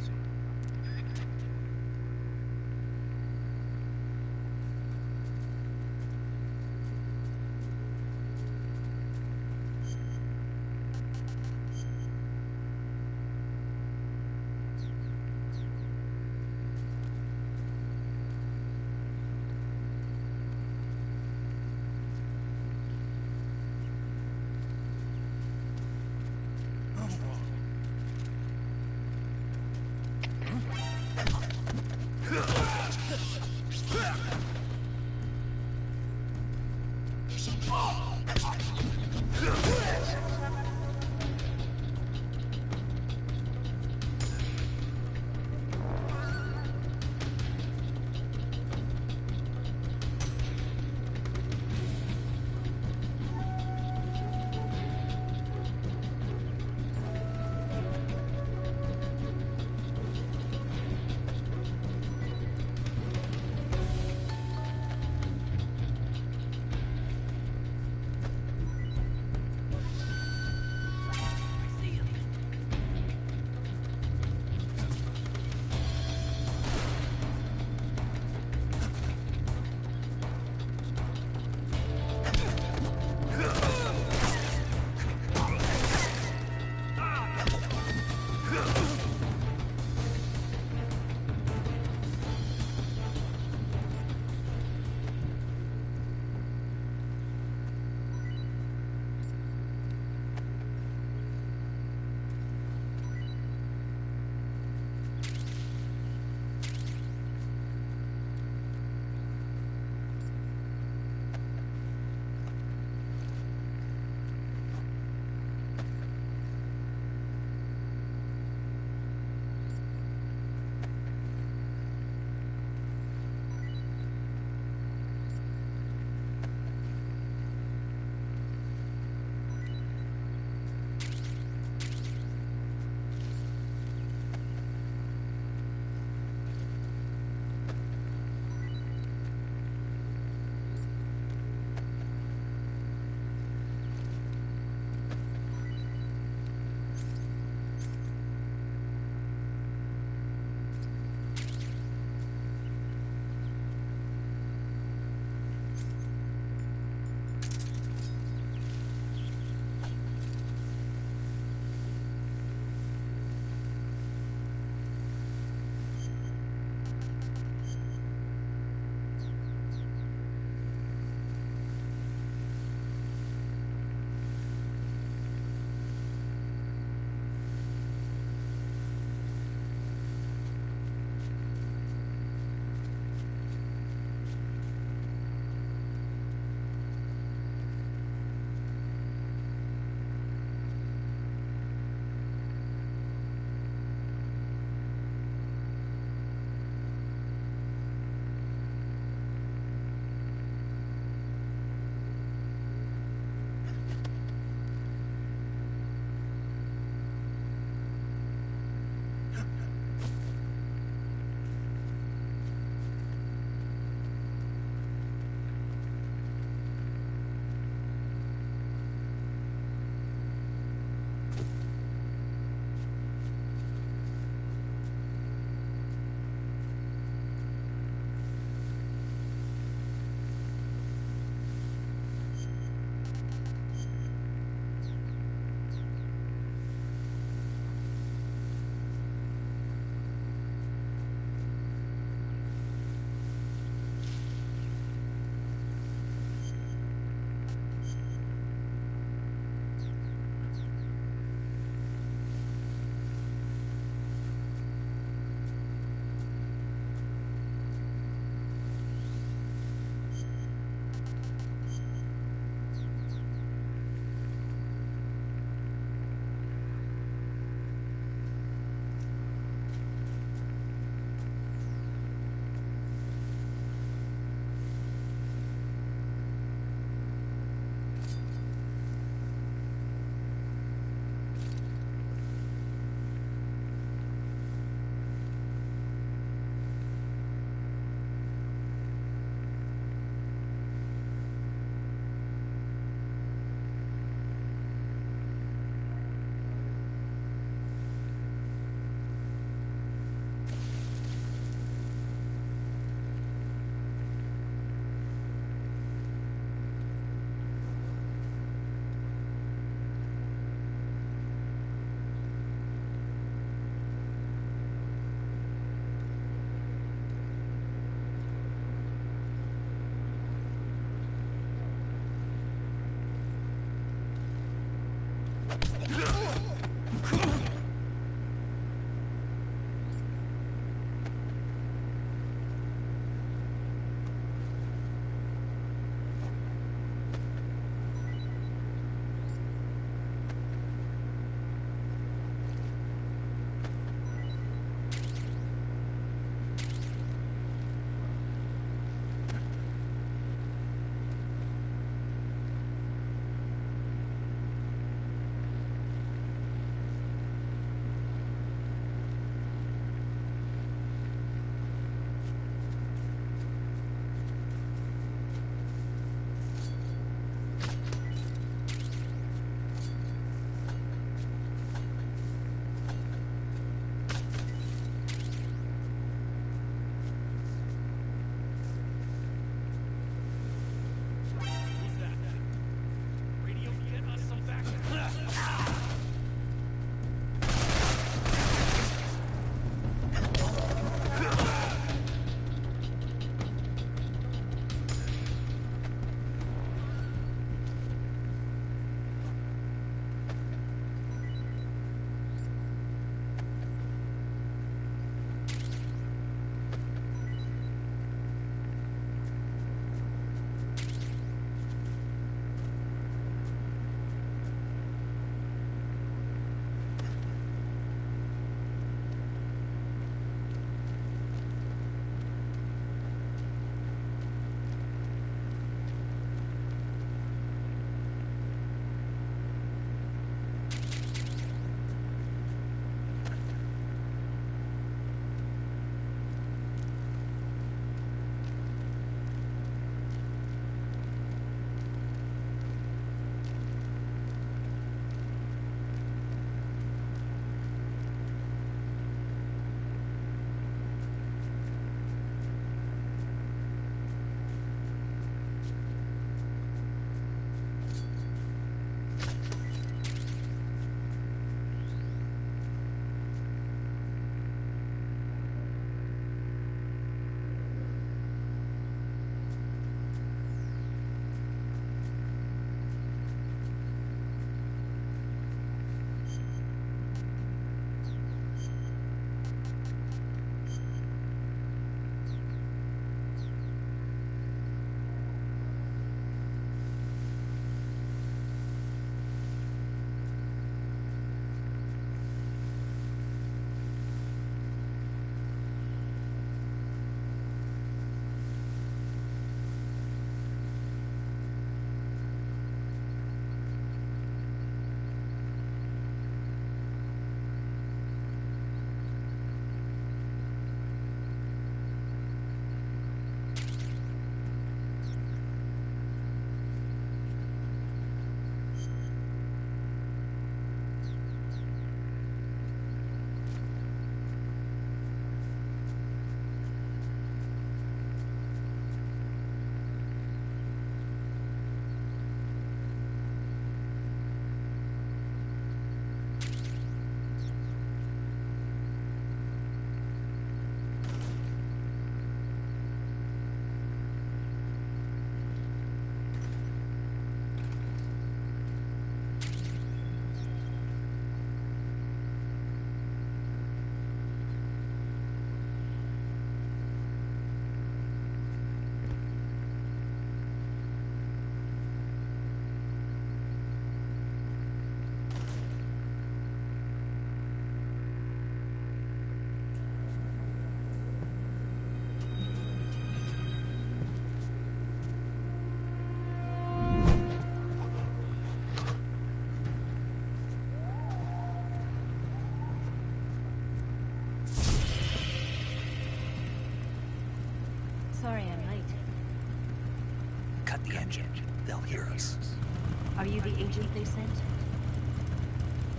Are you the agent they sent?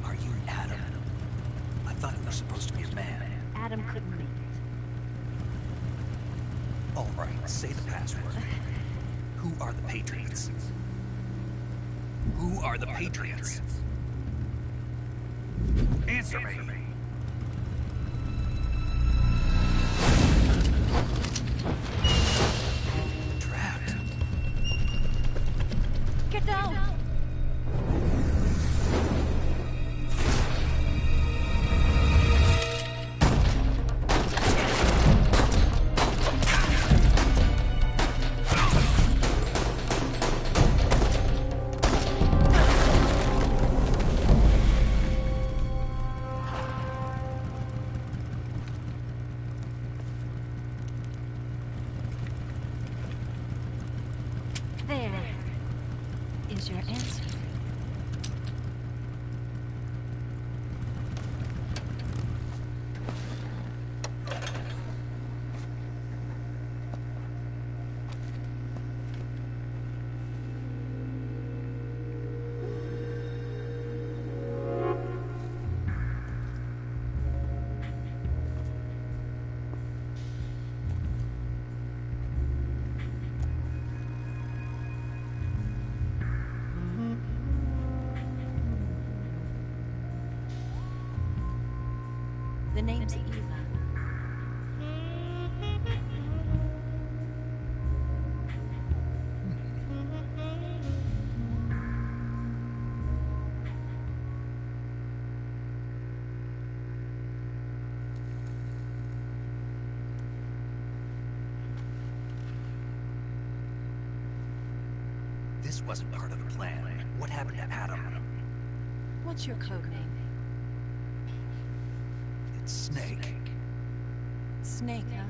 Are you Adam? I thought it was supposed to be a man. Adam couldn't make it. All right, say the password. Who are the Patriots? Who are the Patriots? Answer me! Trapped. Get down! There is your answer. The name's Eva. This wasn't part of the plan. What happened to Adam? What's your code name? It's Snake. Snake, huh?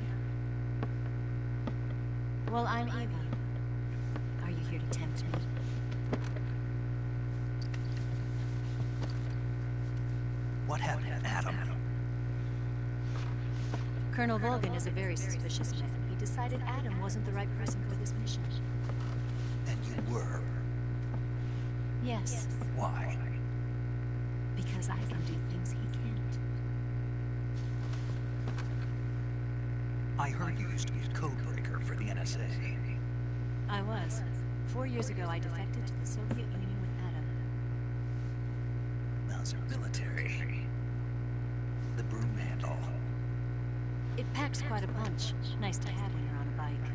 Well, I'm Eva. Are you here to tempt me? What happened to Adam? Colonel Volgin is a very suspicious man. He decided Adam wasn't the right person for this mission. And you were? Yes. Why? Because I can do things he can't. I heard you used to be a codebreaker for the NSA. I was. 4 years ago, I defected to the Soviet Union with Adam. Those are military. The broom handle. It packs quite a punch. Nice to have when you're on a bike.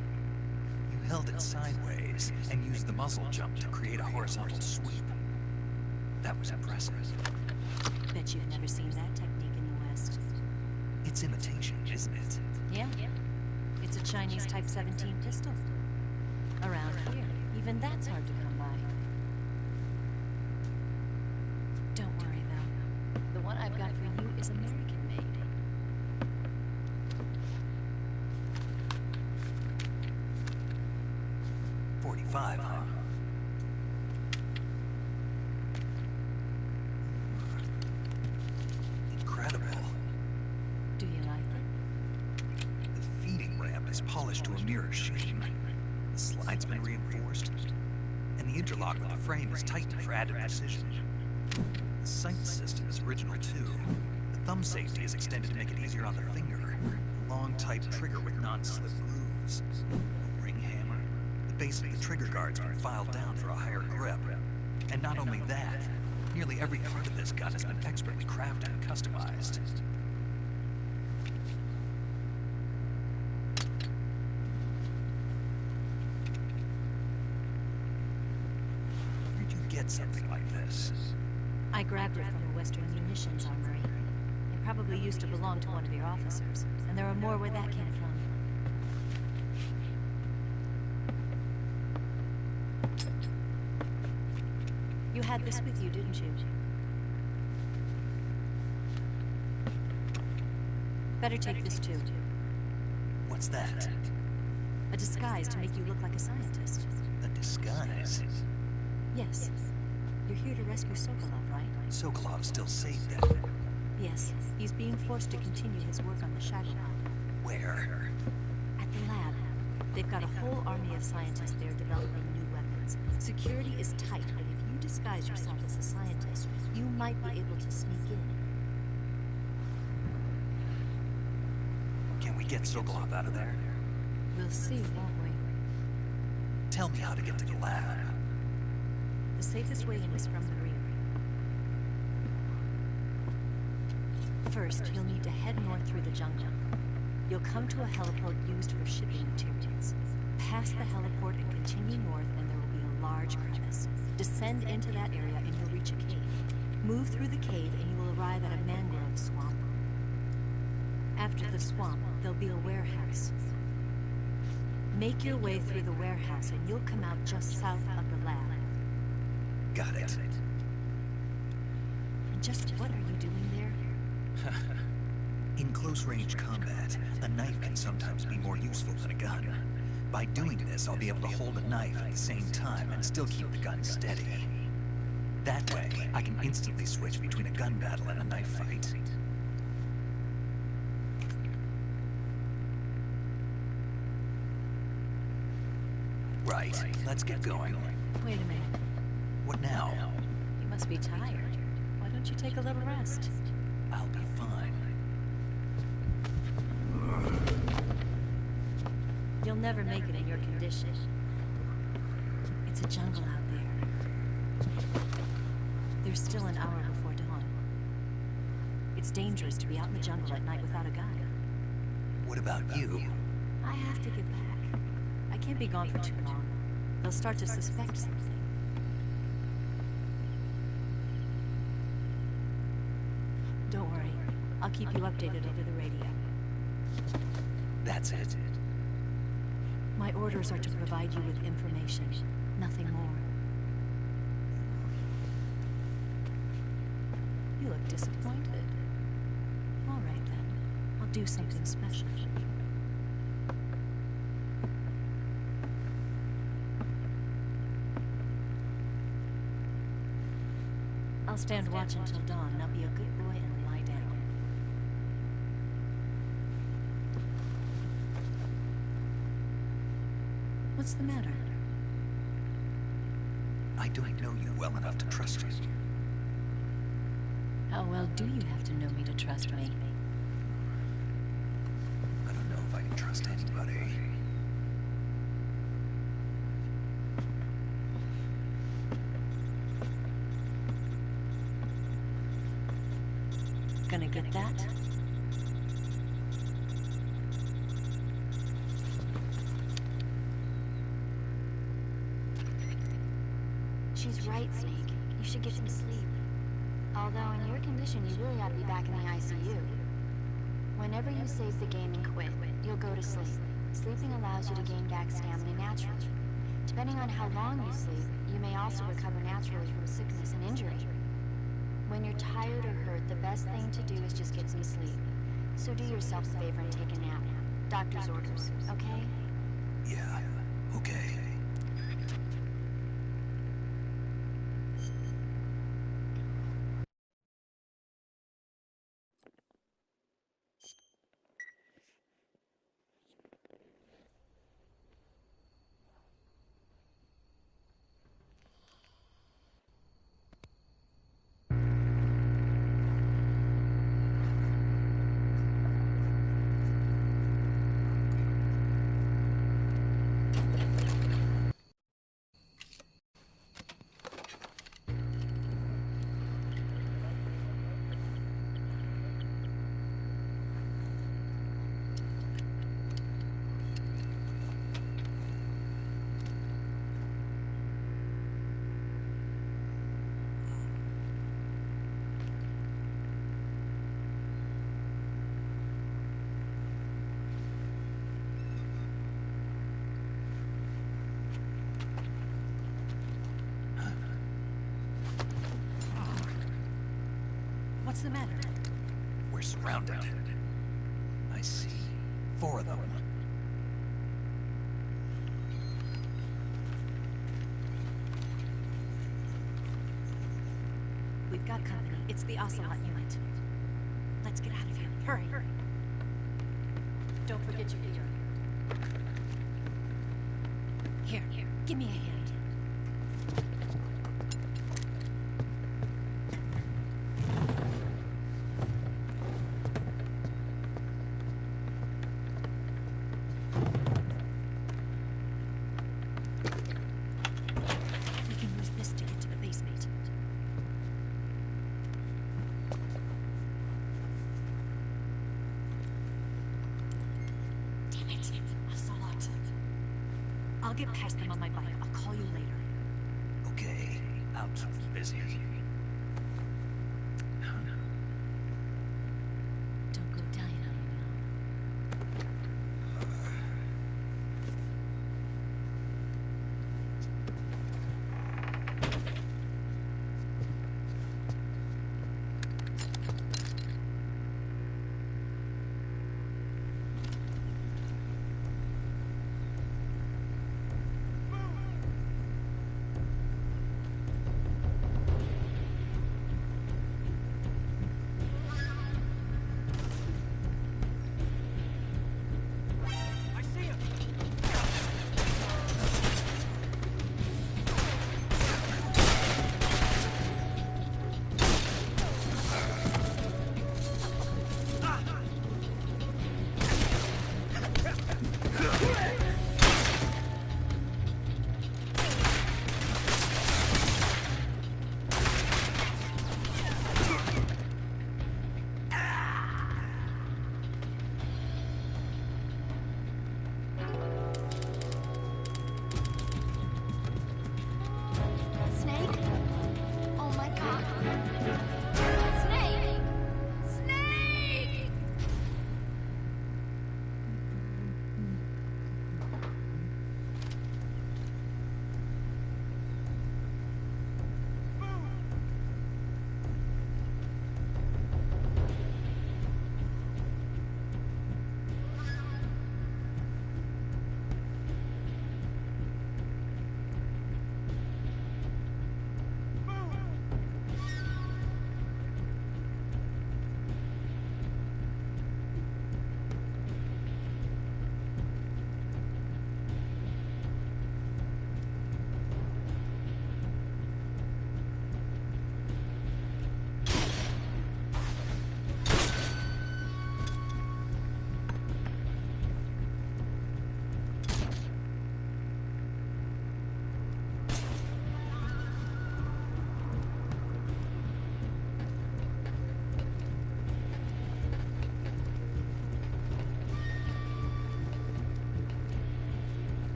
You held it sideways and used the muzzle jump to create a horizontal sweep. That was impressive. Bet you've never seen that technique in the West. It's imitation, isn't it? Yeah. It's a Chinese Type 17 pistol. Around here, even that's hard to come by. Don't worry, though. The one I've got for you is American-made. .45, huh? Incredible. Do you like it? The feeding ramp is polished to a mirror sheen. The slide's been reinforced, and the interlock with the frame is tightened for added precision. The sight system is original too. The thumb safety is extended to make it easier on the finger. The long type trigger with non-slip grooves. A ring hammer. The base of the trigger guard's been filed down for a higher grip. And not only that, nearly every part of this gun has been expertly crafted and customized. Where'd you get something like this? I grabbed it from a Western munitions armory. It probably used to belong to one of your officers, and there are more where that came from. You had this with you, didn't you? Better take this too. What's that? A disguise to make you look like a scientist. A disguise? Yes. You're here to rescue Sokolov, right? Sokolov's still safe then? Yes. He's being forced to continue his work on the Shadow Lab. Where? At the lab. They've got a whole army of scientists there developing new weapons. Security is tight, but if you disguise yourself as a scientist, you might be able to sneak in. Can we get Sokolov out of there? We'll see, won't we? Tell me how to get to the lab. The safest way in is from the rear. First, you'll need to head north through the jungle. You'll come to a heliport used for shipping materials. Pass the heliport and continue north, and there will be a large crevice. Descend into that area and you'll reach a cave. Move through the cave and you will arrive at a mangrove swamp. After the swamp, there'll be a warehouse. Make your way through the warehouse and you'll come out just south of the lab. Got it. And just what are you doing there? In close-range combat, a knife can sometimes be more useful than a gun. By doing this, I'll be able to hold a knife at the same time and still keep the gun steady. That way, I can instantly switch between a gun battle and a knife fight. Right, let's get going. Wait a minute. What now? You must be tired. Why don't you take a little rest? I'll be fine. You'll never make it in your condition. It's a jungle out there. There's still an hour before dawn. It's dangerous to be out in the jungle at night without a guide. What about you? I have to get back. I can't be gone for too long. They'll start to suspect something. Don't worry. I'll keep you updated over the radio. That's it. My orders are to provide you with information, nothing more. You look disappointed. All right then. I'll do something special for you. I'll stand watch until dawn. Now be a good boy and lie down. What's the matter? I don't know you well enough to trust you. How well do you have to know me to trust me? I don't know if I can trust anybody. Gonna get that? She's right, Snake. You should get some sleep. Although in your condition, you really ought to be back in the ICU. Whenever you save the game and quit, you'll go to sleep. Sleeping allows you to gain back stamina naturally. Depending on how long you sleep, you may also recover naturally from sickness and injury. When you're tired or hurt, the best thing to do is just get some sleep. So do yourself a favor and take a nap. Doctor's orders, okay? Yeah, okay. What's the matter? We're surrounded. I see. 4 of them. We've got company. It's the Ocelot unit. Let's get out of here. Hurry. Don't forget your gear. Here, give me a hand. I'll get past them on my bike. I'll call you later. Okay, I'm busy. Don't go dying on me now. Snake? Oh my god. Snake! Snake!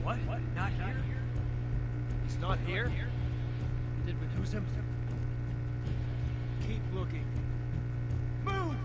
What? Not here? He's not here? Did we lose him? Keep looking. Move!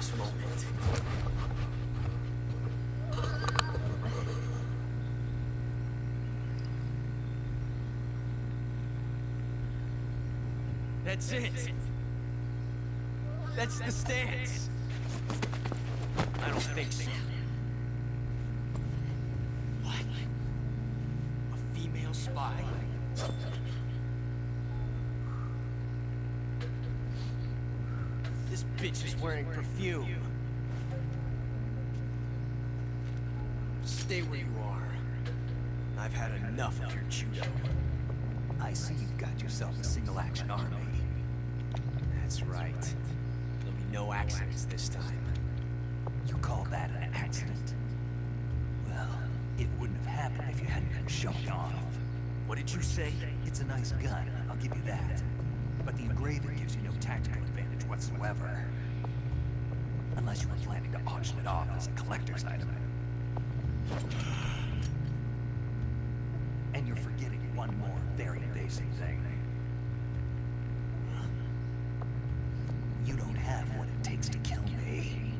this moment. That's it. That's the stance. I don't think so. What? A female spy? This bitch is wearing perfume. Stay where you are. I've had enough of your judo. I see you've got yourself a single-action army. That's right. There'll be no accidents this time. You call that an accident? Well, it wouldn't have happened if you hadn't been showing off. What did you say? It's a nice gun, I'll give you that. But the engraving gives you no tactical advantage whatsoever. Unless you were planning to auction it off as a collector's item. And you're forgetting one more very basic thing. You don't have what it takes to kill me.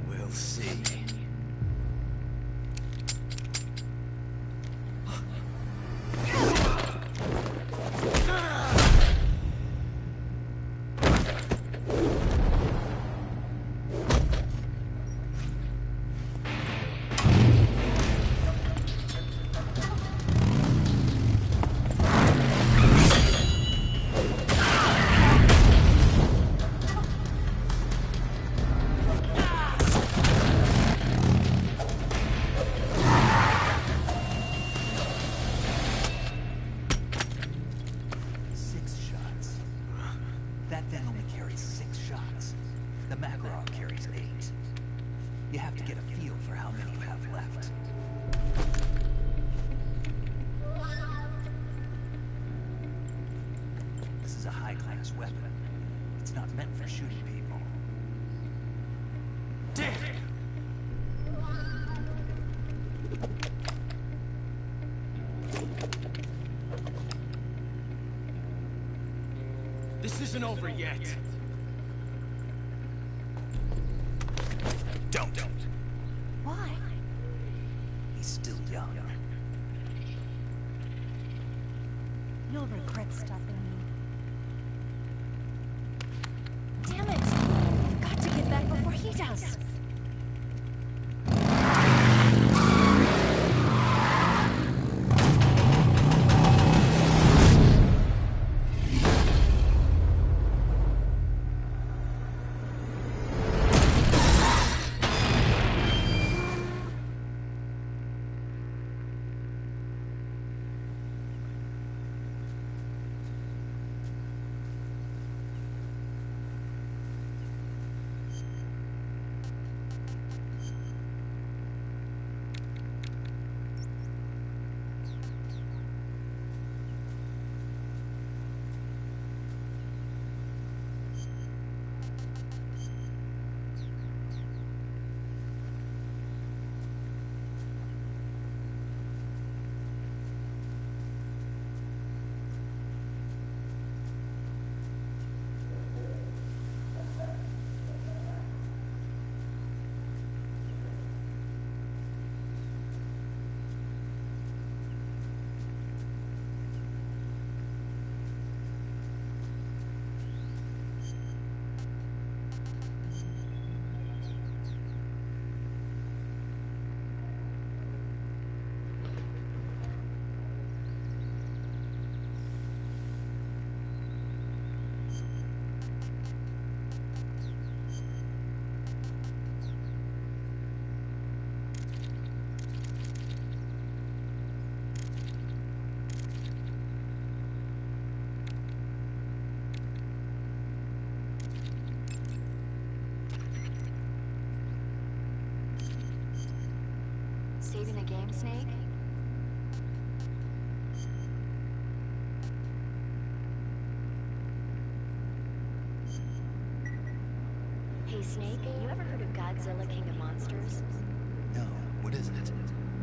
We'll see. You have to get a feel for how many you have left. This is a high-class weapon. It's not meant for shooting people. Damn! This isn't over yet. Don't. Why? He's still young. You'll regret stopping me. Damn it! I've got to get back before he does. Saving the game, Snake? Hey, Snake, you ever heard of Godzilla King of Monsters? No, what is it?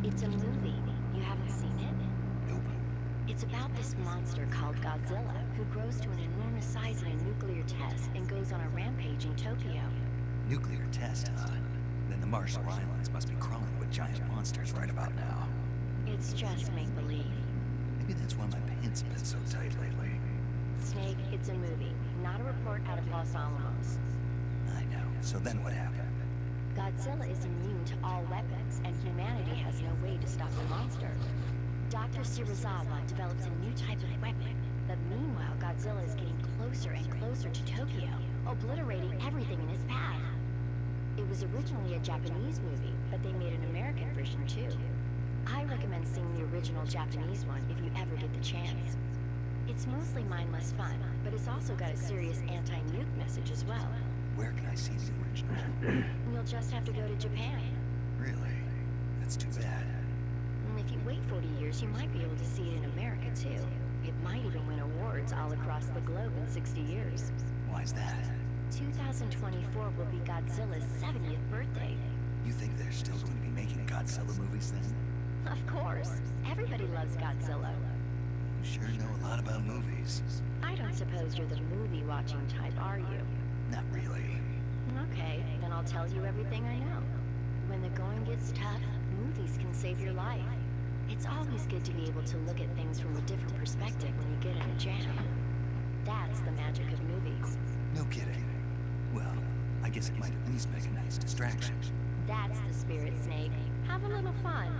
It's a movie. You haven't seen it? Nope. It's about this monster called Godzilla, who grows to an enormous size in a nuclear test and goes on a rampage in Tokyo. Nuclear test, huh? Then the Marshall Islands must be crawling with giant monsters right about now. It's just make-believe. Maybe that's why my pants have been so tight lately. Snake, it's a movie, not a report out of Los Alamos. I know. So then what happened? Godzilla is immune to all weapons, and humanity has no way to stop the monster. Dr. Shirazawa develops a new type of weapon, but meanwhile Godzilla is getting closer and closer to Tokyo, obliterating everything in his path. It was originally a Japanese movie, but they made an American version too. I recommend seeing the original Japanese one if you ever get the chance. It's mostly mindless fun, but it's also got a serious anti-nuke message as well. Where can I see the original? You'll just have to go to Japan. Really? That's too bad. And if you wait 40 years, you might be able to see it in America too. It might even win awards all across the globe in 60 years. Why's that? 2024 will be Godzilla's 70th birthday. You think they're still going to be making Godzilla movies then? Of course. Everybody loves Godzilla. You sure know a lot about movies. I don't suppose you're the movie-watching type, are you? Not really. Okay, then I'll tell you everything I know. When the going gets tough, movies can save your life. It's always good to be able to look at things from a different perspective when you get in a jam. That's the magic of movies. No kidding. Well, I guess it might at least make a nice distraction. That's the spirit, Snake. Have a little fun.